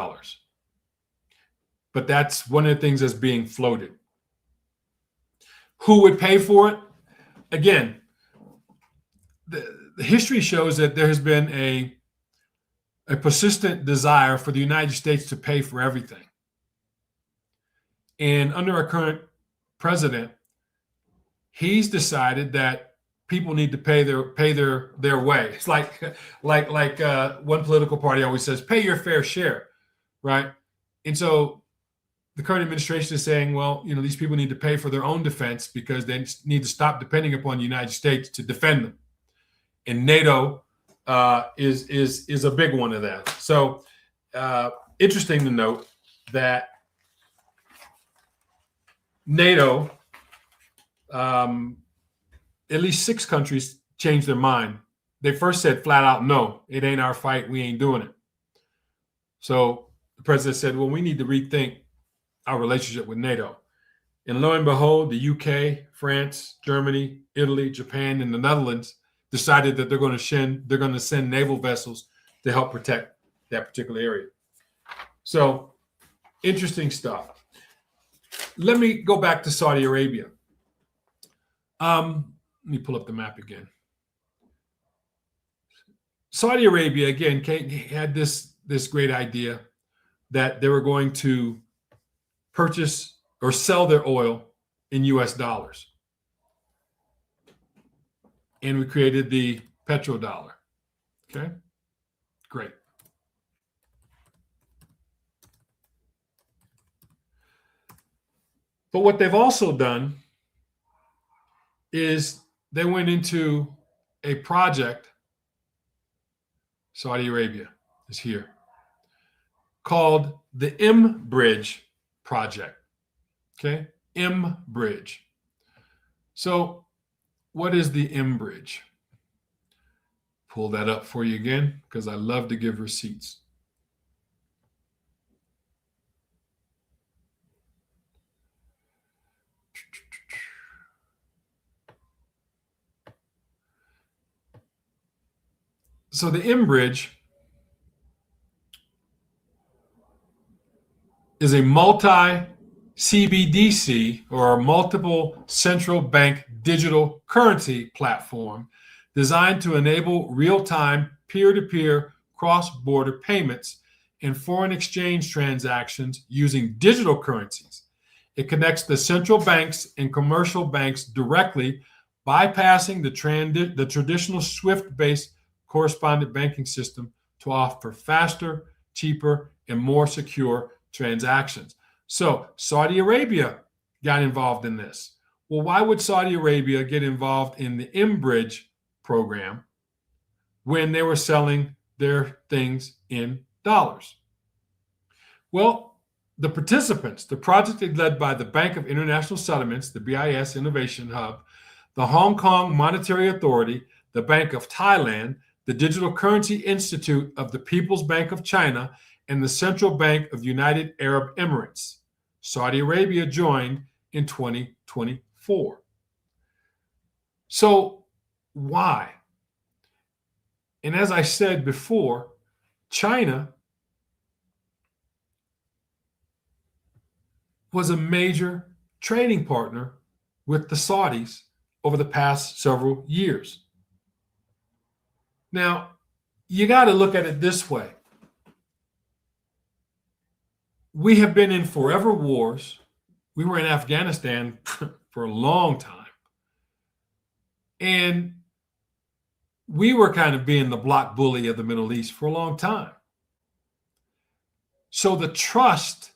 [SPEAKER 1] But that's one of the things that's being floated. Who would pay for it? Again, the history shows that there has been a persistent desire for the United States to pay for everything. And under our current president, he's decided that people need to pay their way. It's like one political party always says, pay your fair share, right? And so the current administration is saying, well, these people need to pay for their own defense because they need to stop depending upon the United States to defend them. And NATO is a big one of that. So interesting to note that NATO, at least 6 countries changed their mind. They first said flat out, no, it ain't our fight. We ain't doing it. So the president said, well, we need to rethink our relationship with NATO. And lo and behold, the UK, France, Germany, Italy, Japan, and the Netherlands decided that they're going to send naval vessels to help protect that particular area. So interesting stuff. Let me go back to Saudi Arabia. Let me pull up the map again. Saudi Arabia, again, had this great idea that they were going to purchase or sell their oil in US dollars. And we created the petrodollar. Okay, great. But what they've also done is they went into a project, Saudi Arabia is here, called the M-Bridge project. Okay, M-Bridge. So what is the M-Bridge? Pull that up for you again, because I love to give receipts. So the M-Bridge is a multi-CBDC or a multiple central bank digital currency platform designed to enable real-time peer-to-peer cross-border payments and foreign exchange transactions using digital currencies. It connects the central banks and commercial banks directly, bypassing the traditional SWIFT-based correspondent banking system to offer faster, cheaper, and more secure transactions. So Saudi Arabia got involved in this. Well, why would Saudi Arabia get involved in the M-Bridge program when they were selling their things in dollars? Well, the participants, the project is led by the Bank of International Settlements, the BIS Innovation Hub, the Hong Kong Monetary Authority, the Bank of Thailand, the Digital Currency Institute of the People's Bank of China, and the Central Bank of United Arab Emirates. Saudi Arabia joined in 2024. So why? And as I said before, China was a major trading partner with the Saudis over the past several years. Now, you got to look at it this way. We have been in forever wars. We were in Afghanistan for a long time. And we were kind of being the block bully of the Middle East for a long time. So the trust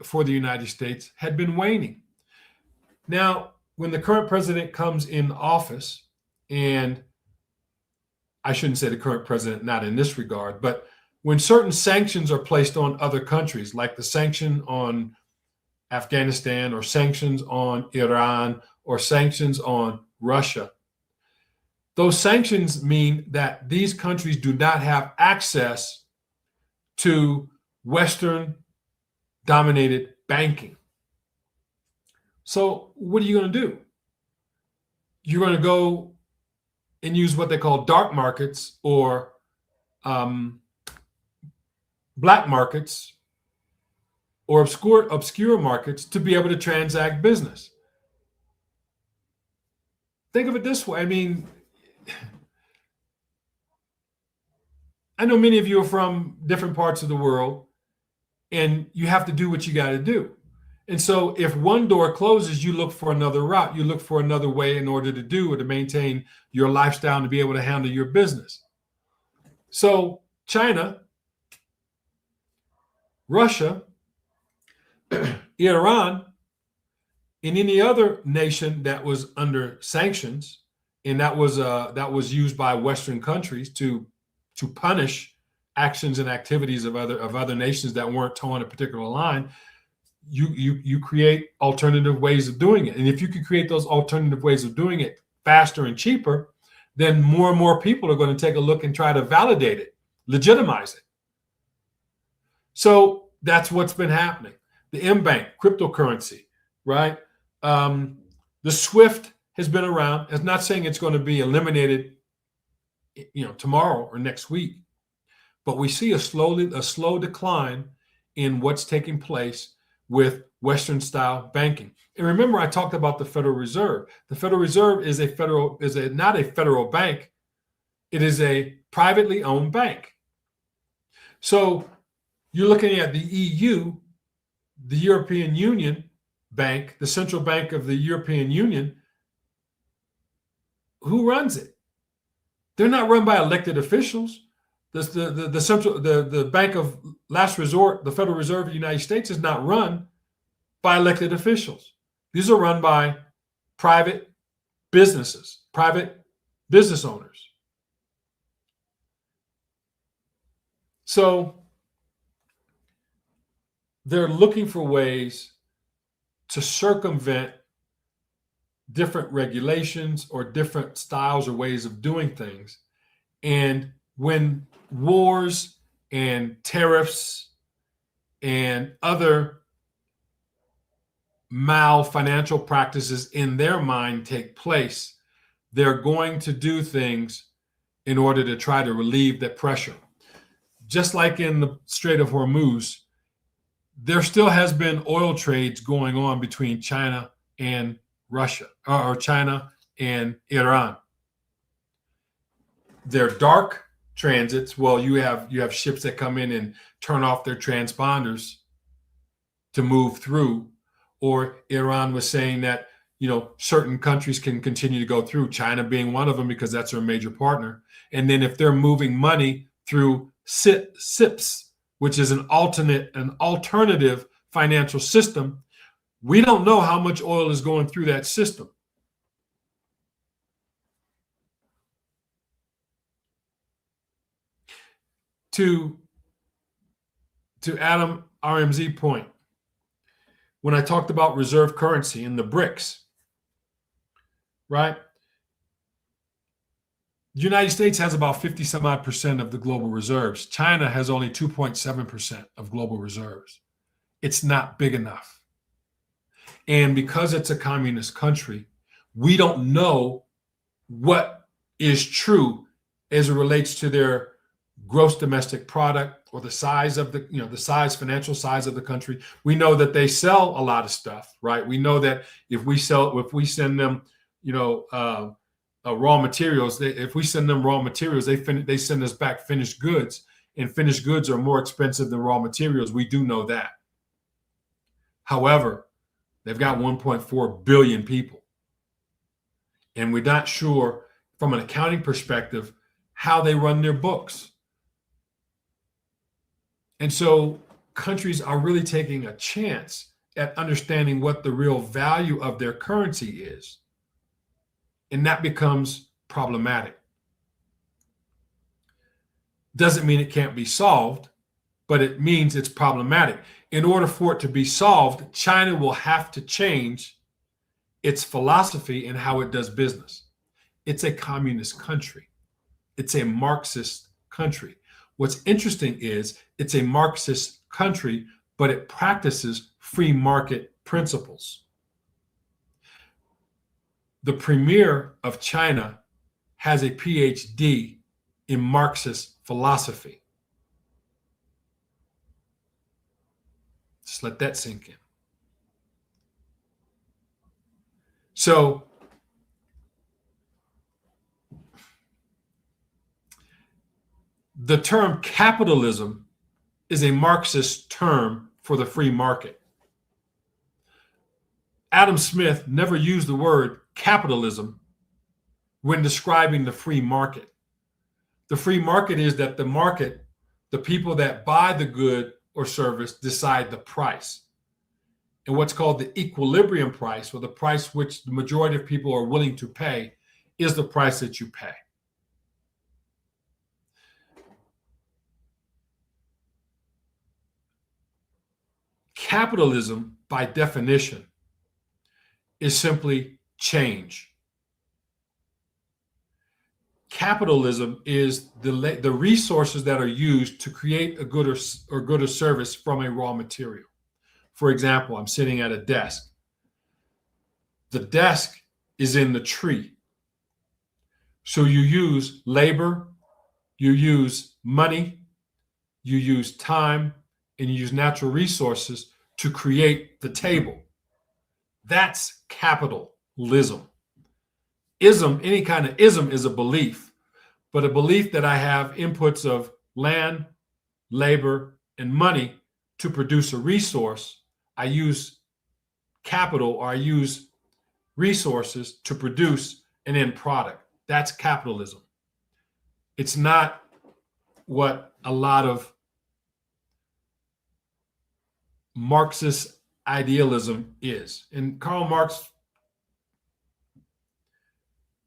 [SPEAKER 1] for the United States had been waning. Now, when the current president comes in office, and I shouldn't say the current president, not in this regard, but when certain sanctions are placed on other countries, like the sanction on Afghanistan or sanctions on Iran or sanctions on Russia, those sanctions mean that these countries do not have access to Western dominated banking. So what are you going to do? You're going to go and use what they call dark markets or black markets or obscure markets to be able to transact business. Think of it this way. I mean, I know many of you are from different parts of the world, and you have to do what you got to do. And so if one door closes, you look for another route. You look for another way in order to do or to maintain your lifestyle and to be able to handle your business. So China, Russia, Iran, and any other nation that was under sanctions, and that was used by Western countries to punish actions and activities of other nations that weren't towing a particular line. You create alternative ways of doing it. And if you can create those alternative ways of doing it faster and cheaper, then more and more people are going to take a look and try to validate it, legitimize it. So that's what's been happening. The M-Bank, cryptocurrency, right? The SWIFT has been around. It's not saying it's going to be eliminated, tomorrow or next week, but we see a slow decline in what's taking place with Western style banking. And remember, I talked about the Federal Reserve. The Federal Reserve is not a federal bank. It is a privately owned bank. So you're looking at the EU, the European Union Bank, the central bank of the European Union. Who runs it? They're not run by elected officials. The bank of last resort, the Federal Reserve of the United States, is not run by elected officials. These are run by private businesses, private business owners. So they're looking for ways to circumvent different regulations or different styles or ways of doing things. And when wars and tariffs and other financial practices in their mind take place, they're going to do things in order to try to relieve that pressure. Just like in the Strait of Hormuz, there still has been oil trades going on between China and Russia, or China and Iran. They're dark transits. Well, you have ships that come in and turn off their transponders to move through. Or Iran was saying that certain countries can continue to go through, China being one of them because that's their major partner. And then if they're moving money through SIPs, which is an alternative financial system, we don't know how much oil is going through that system. To Adam RMZ point, when I talked about reserve currency in the BRICS, right? The United States has about 50 some odd percent of the global reserves. China has only 2.7% of global reserves. It's not big enough. And because it's a communist country, we don't know what is true as it relates to their gross domestic product or the size of financial size of the country. We know that they sell a lot of stuff, right? We know that if we send them, raw materials, if we send them raw materials, they send us back finished goods, and finished goods are more expensive than raw materials. We do know that. However, they've got 1.4 billion people, and we're not sure from an accounting perspective how they run their books. And so countries are really taking a chance at understanding what the real value of their currency is. And that becomes problematic. Doesn't mean it can't be solved, but it means it's problematic. In order for it to be solved, China will have to change its philosophy and how it does business. It's a communist country. It's a Marxist country. What's interesting is it's a Marxist country, but it practices free market principles. The premier of China has a PhD in Marxist philosophy. Just let that sink in. So the term capitalism is a Marxist term for the free market. Adam Smith never used the word capitalism when describing the free market. The free market is that the market, the people that buy the good or service, decide the price. And what's called the equilibrium price, or the price which the majority of people are willing to pay, is the price that you pay. Capitalism, by definition, is simply change. Capitalism is the resources that are used to create a good or service from a raw material. For example, I'm sitting at a desk. The desk is in the tree. So you use labor, you use money, you use time, and you use natural resources to create the table. That's capitalism. Ism, any kind of ism, is a belief, but a belief that I have inputs of land, labor, and money to produce a resource. I use capital, or I use resources to produce an end product. That's capitalism. It's not what a lot of Marxist idealism is. And Karl Marx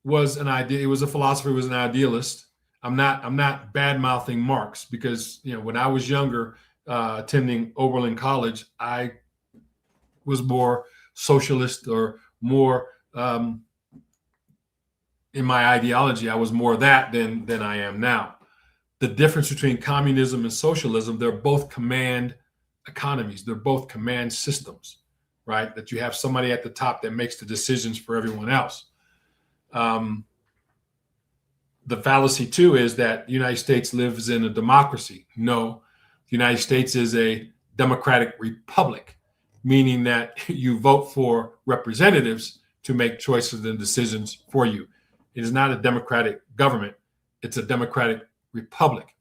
[SPEAKER 1] was a philosopher, was an idealist. I'm not bad-mouthing Marx, because when I was younger, attending Oberlin College, I was more socialist, or more in my ideology, I was more that than I am now. The difference between communism and socialism, they're both command economies. They're both command systems, right? That you have somebody at the top that makes the decisions for everyone else. The fallacy too is that the United States lives in a democracy. No, the United States is a democratic republic, meaning that you vote for representatives to make choices and decisions for you. It is not a democratic government. It's a democratic republic.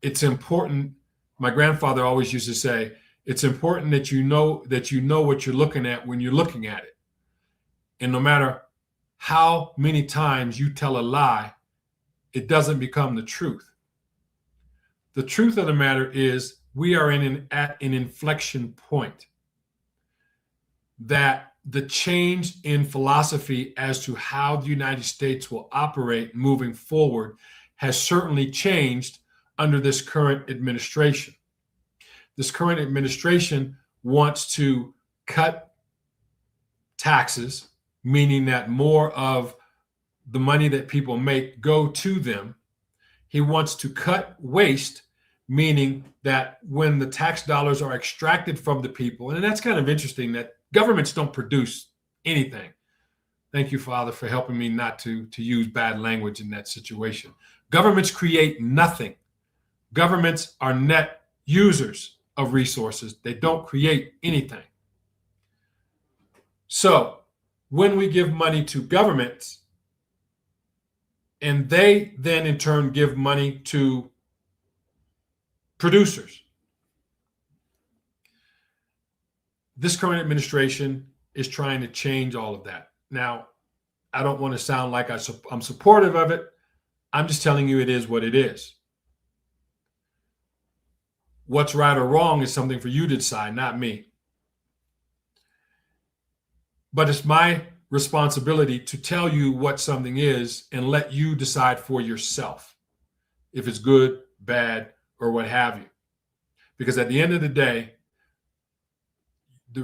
[SPEAKER 1] It's important. My grandfather always used to say, it's important that you know what you're looking at when you're looking at it. And no matter how many times you tell a lie, it doesn't become the truth. The truth of the matter is, we are at an inflection point. That the change in philosophy as to how the United States will operate moving forward has certainly changed under this current administration. This current administration wants to cut taxes, meaning that more of the money that people make go to them. He wants to cut waste, meaning that when the tax dollars are extracted from the people, and that's kind of interesting that governments don't produce anything. Thank you, Father, for helping me not to use bad language in that situation. Governments create nothing. Governments are net users of resources. They don't create anything. So when we give money to governments, and they then in turn give money to producers, this current administration is trying to change all of that. Now, I don't want to sound like I'm supportive of it. I'm just telling you it is what it is. What's right or wrong is something for you to decide, not me. But it's my responsibility to tell you what something is and let you decide for yourself if it's good, bad, or what have you. Because at the end of the day,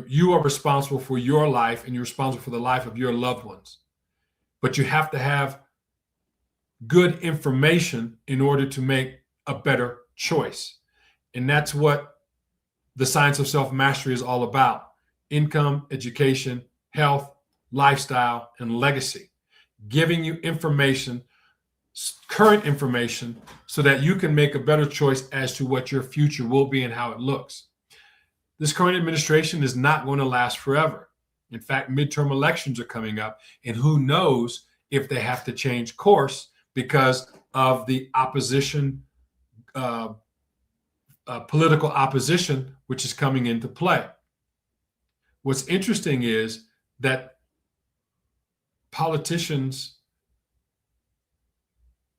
[SPEAKER 1] you are responsible for your life, and you're responsible for the life of your loved ones. But you have to have good information in order to make a better choice. And that's what the science of self-mastery is all about: income, education, health, lifestyle, and legacy. Giving you information, current information, so that you can make a better choice as to what your future will be and how it looks. This current administration is not going to last forever. In fact, midterm elections are coming up, and who knows if they have to change course because of the opposition, political opposition, which is coming into play. What's interesting is that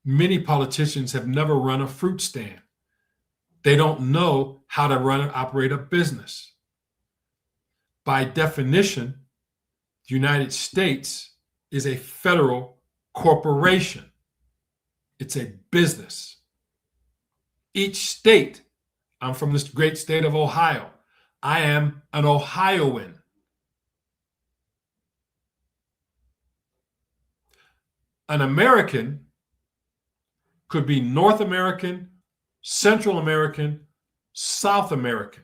[SPEAKER 1] many politicians have never run a fruit stand. They don't know how to run and operate a business. By definition, the United States is a federal corporation. It's a business. Each state, I'm from this great state of Ohio. I am an Ohioan. An American could be North American, Central American, South American.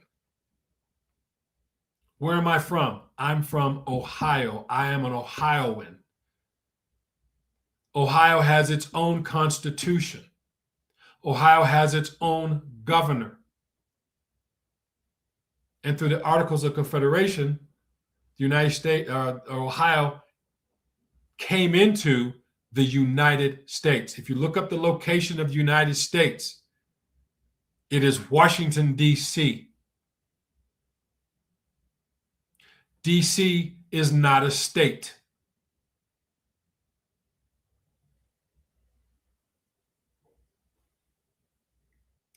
[SPEAKER 1] Where am I from? I'm from Ohio. I am an Ohioan. Ohio has its own constitution. Ohio has its own governor. And through the Articles of Confederation, the United States, Ohio came into the United States. If you look up the location of the United States, it is Washington, D.C. D.C. is not a state.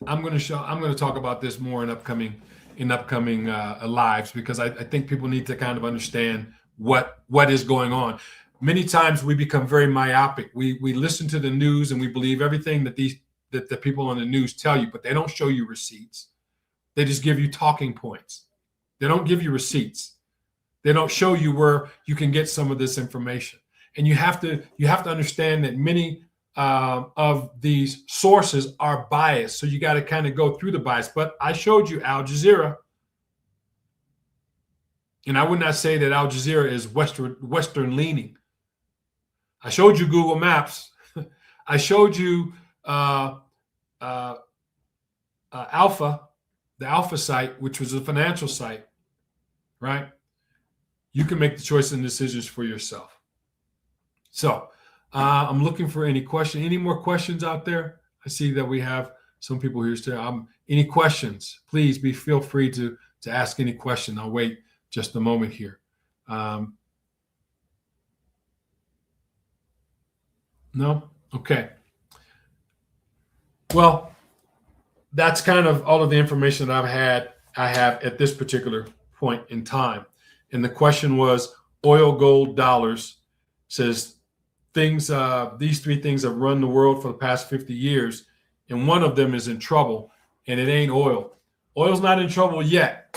[SPEAKER 1] I'm going to talk about this more in upcoming lives, because I think people need to kind of understand what is going on. Many times we become very myopic. We listen to the news and we believe everything that the people on the news tell you, but they don't show you receipts. They just give you talking points. They don't give you receipts. They don't show you where you can get some of this information. And you have to understand that many of these sources are biased. So you got to kind of go through the bias. But I showed you Al Jazeera. And I would not say that Al Jazeera is Western leaning. I showed you Google Maps. I showed you Alpha, the Alpha site, which was a financial site, right? You can make the choices and decisions for yourself. So I'm looking for any question. Any more questions out there? I see that we have some people here still. Any questions? Please feel free to ask any question. I'll wait just a moment here. No? Okay. Well, that's kind of all of the information that I have at this particular point in time. And the question was oil, gold, dollars. Says these three things have run the world for the past 50 years, and one of them is in trouble, and it ain't oil. Oil's not in trouble yet.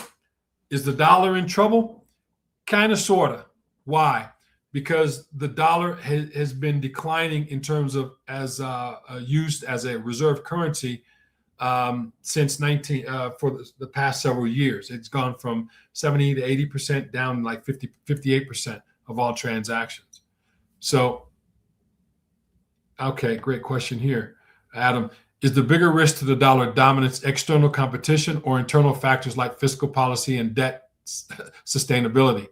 [SPEAKER 1] Is the dollar in trouble? Kind of, sort of. Why? Because the dollar has been declining in terms of as used as a reserve currency since for the past several years. It's gone from 70 to 80% down like 58% of all transactions. So, okay, great question here, Adam. Is the bigger risk to the dollar dominance external competition or internal factors like fiscal policy and debt sustainability?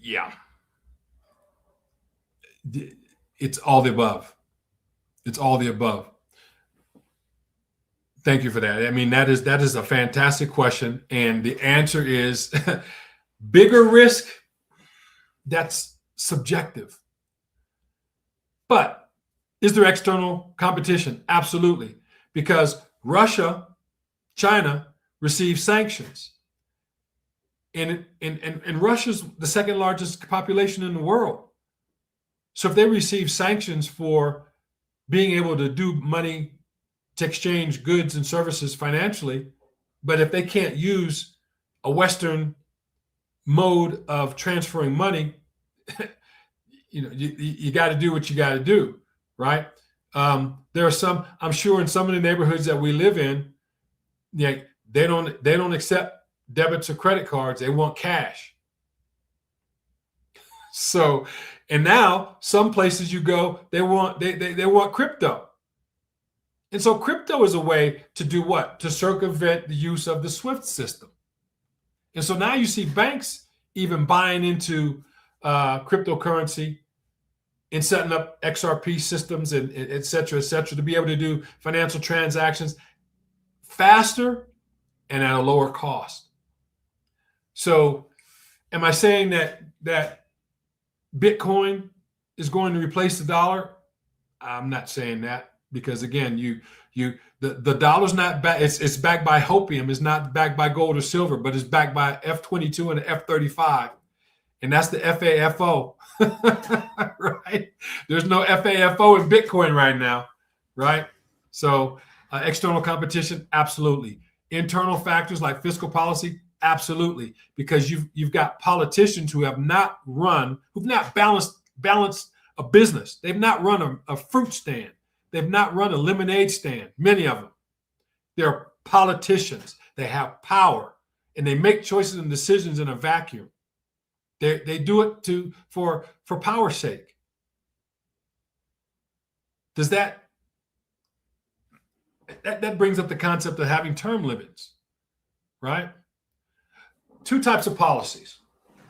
[SPEAKER 1] Yeah. It's all the above. It's all the above. Thank you for that. I mean, that is a fantastic question. And the answer is bigger risk, that's subjective. But is there external competition? Absolutely. Because Russia, China receive sanctions. And Russia's the second largest population in the world. So if they receive sanctions for being able to do money to exchange goods and services financially, but if they can't use a Western mode of transferring money, you got to do what you got to do, right? There are some, I'm sure in some of the neighborhoods that we live in, Yeah, they don't accept debits or credit cards. They want cash. So, and now some places you go, they want crypto. And so crypto is a way to do what? To circumvent the use of the SWIFT system. And so now you see banks even buying into cryptocurrency and setting up XRP systems and et cetera, to be able to do financial transactions faster and at a lower cost. So am I saying that Bitcoin is going to replace the dollar? I'm not saying that, because again, the dollar's not back. It's backed by hopium. It's not backed by gold or silver, but it's backed by F-22 and the F-35, and that's the FAFO, right? There's no FAFO in Bitcoin right now, right? So external competition, absolutely. Internal factors like fiscal policy, absolutely, because you've got politicians who've not balanced a business. They've not run a fruit stand. They've not run a lemonade stand. Many of them. They're politicians. They have power, and they make choices and decisions in a vacuum. They do it for power's sake. Does that brings up the concept of having term limits, right? Two types of policies.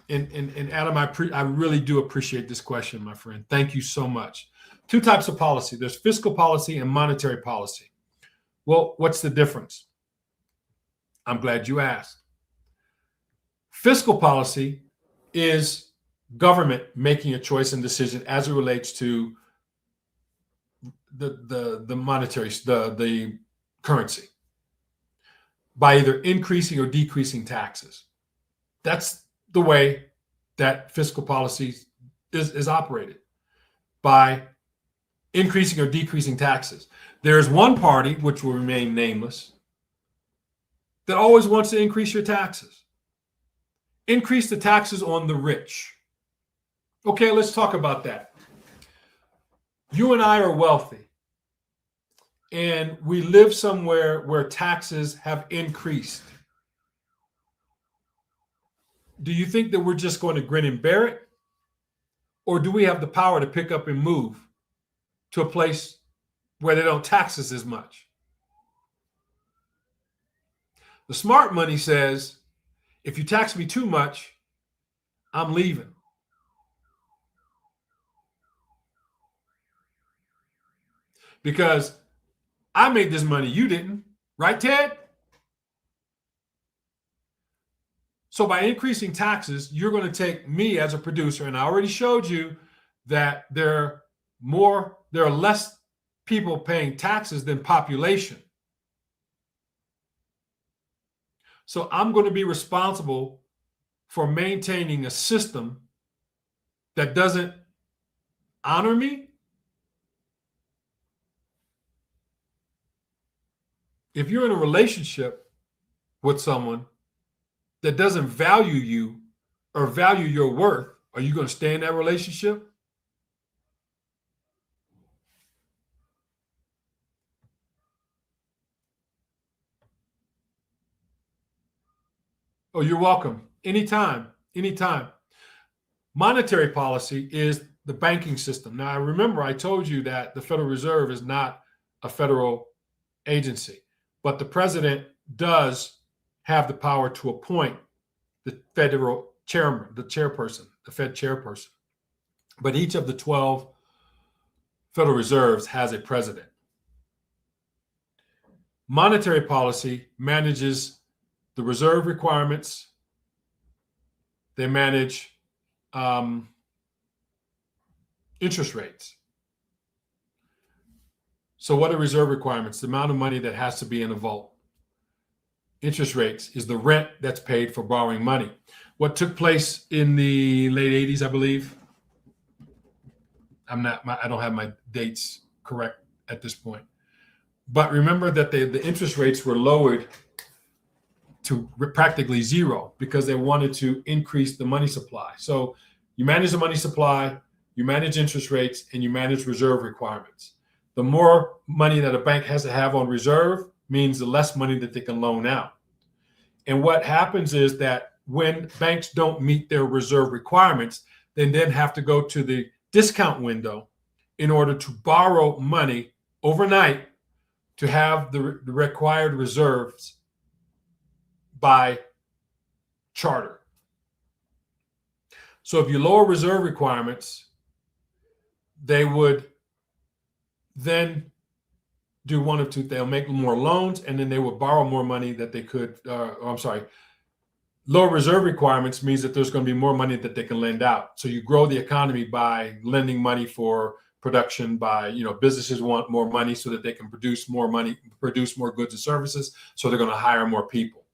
[SPEAKER 1] And Adam, I really do appreciate this question, my friend. Thank you so much. Two types of policy. There's fiscal policy and monetary policy. Well, what's the difference? I'm glad you asked. Fiscal policy is government making a choice and decision as it relates to the monetary, the currency, by either increasing or decreasing taxes. That's the way that fiscal policy is operated, by increasing or decreasing taxes. There is one party, which will remain nameless, that always wants to increase your taxes. Increase the taxes on the rich. Okay, let's talk about that. You and I are wealthy, and we live somewhere where taxes have increased. Do you think that we're just going to grin and bear it? Or do we have the power to pick up and move to a place where they don't tax us as much? The smart money says, if you tax me too much, I'm leaving. Because I made this money, you didn't. Right, Ted? So by increasing taxes, you're going to take me as a producer, and I already showed you that there are less people paying taxes than population. So I'm going to be responsible for maintaining a system that doesn't honor me. If you're in a relationship with someone that doesn't value you or value your worth, are you going to stay in that relationship? Oh, you're welcome. Anytime, anytime. Monetary policy is the banking system. Now, I remember I told you that the Federal Reserve is not a federal agency, but the president does have the power to appoint the federal chairman, the chairperson, the Fed chairperson. But each of the 12 Federal Reserves has a president. Monetary policy manages the reserve requirements. They manage interest rates. So what are reserve requirements? The amount of money that has to be in a vault. Interest rates is the rent that's paid for borrowing money. What took place in the late 80s, I believe. I don't have my dates correct at this point. But remember that the interest rates were lowered to practically zero because they wanted to increase the money supply. So you manage the money supply, you manage interest rates, and you manage reserve requirements. The more money that a bank has to have on reserve means the less money that they can loan out. And what happens is that when banks don't meet their reserve requirements, they then have to go to the discount window in order to borrow money overnight to have the required reserves by charter. So if you lower reserve requirements, they would then do one of two. They'll make more loans, and then they would borrow more money that they could. Lower reserve requirements means that there's going to be more money that they can lend out. So you grow the economy by lending money for production. By businesses want more money so that they can produce more money, produce more goods and services. So they're going to hire more people.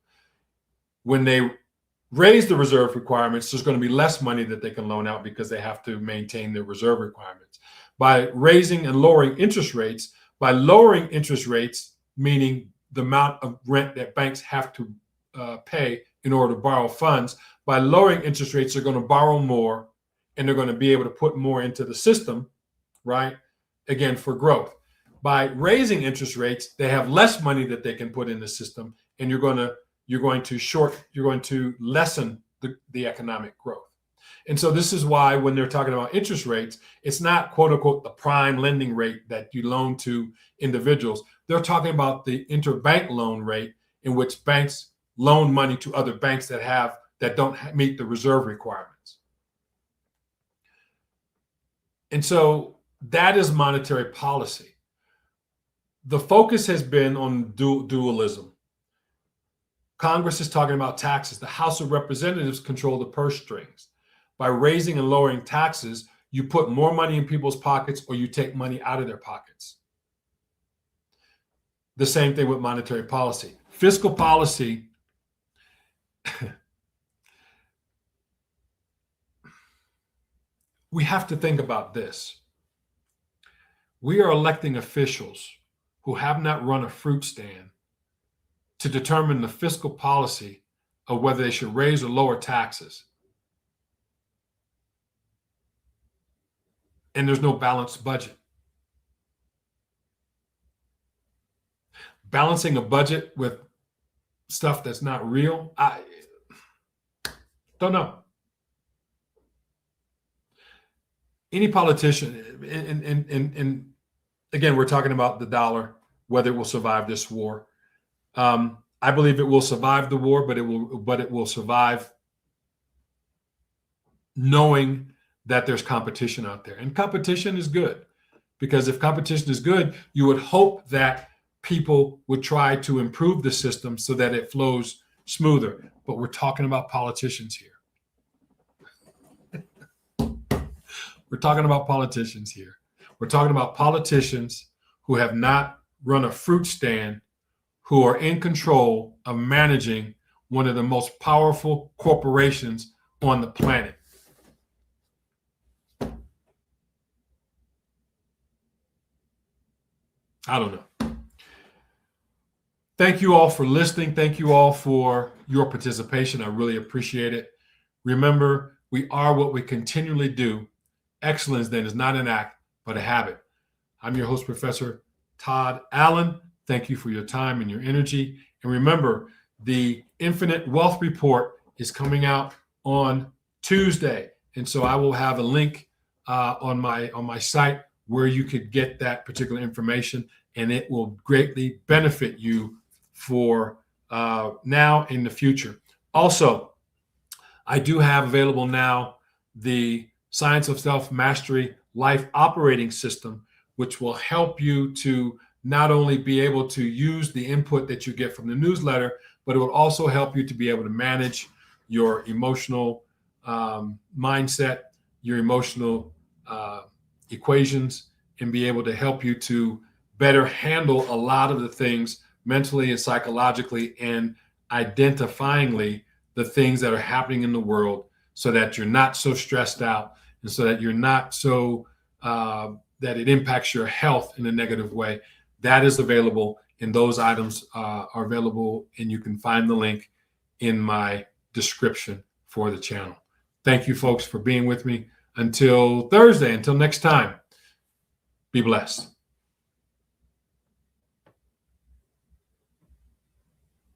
[SPEAKER 1] When they raise the reserve requirements, there's going to be less money that they can loan out because they have to maintain their reserve requirements. By raising and lowering interest rates, by lowering interest rates, meaning the amount of rent that banks have to pay in order to borrow funds, by lowering interest rates, they're going to borrow more and they're going to be able to put more into the system, right? Again, for growth. By raising interest rates, they have less money that they can put in the system, and you're going to lessen the economic growth. And so this is why when they're talking about interest rates, it's not quote unquote the prime lending rate that you loan to individuals. They're talking about the interbank loan rate in which banks loan money to other banks that don't meet the reserve requirements. And so that is monetary policy. The focus has been on dualism. Congress is talking about taxes. The House of Representatives control the purse strings. By raising and lowering taxes, you put more money in people's pockets or you take money out of their pockets. The same thing with monetary policy. Fiscal policy, we have to think about this. We are electing officials who have not run a fruit stand to determine the fiscal policy of whether they should raise or lower taxes. And there's no balanced budget. Balancing a budget with stuff that's not real, I don't know. Any politician, and again, we're talking about the dollar, whether it will survive this war. I believe it will survive the war, but it will survive knowing that there's competition out there. And competition is good, because if competition is good, you would hope that people would try to improve the system so that it flows smoother. But we're talking about politicians here. We're talking about politicians here. We're talking about politicians who have not run a fruit stand, who are in control of managing one of the most powerful corporations on the planet. I don't know. Thank you all for listening. Thank you all for your participation. I really appreciate it. Remember, we are what we continually do. Excellence then is not an act, but a habit. I'm your host, Professor Todd Allen. Thank you for your time and your energy. And remember, the Infinite Wealth Report is coming out on Tuesday. And so I will have a link on my site where you could get that particular information, and it will greatly benefit you for now and the future. Also, I do have available now the Science of Self-Mastery Life Operating System, which will help you to not only be able to use the input that you get from the newsletter, but it will also help you to be able to manage your emotional mindset, your emotional equations, and be able to help you to better handle a lot of the things mentally and psychologically and identifyingly the things that are happening in the world, so that you're not so stressed out and so that you're not so that it impacts your health in a negative way. That is available, and those items are available, and you can find the link in my description for the channel. Thank you, folks, for being with me. Until Thursday, until next time, be blessed.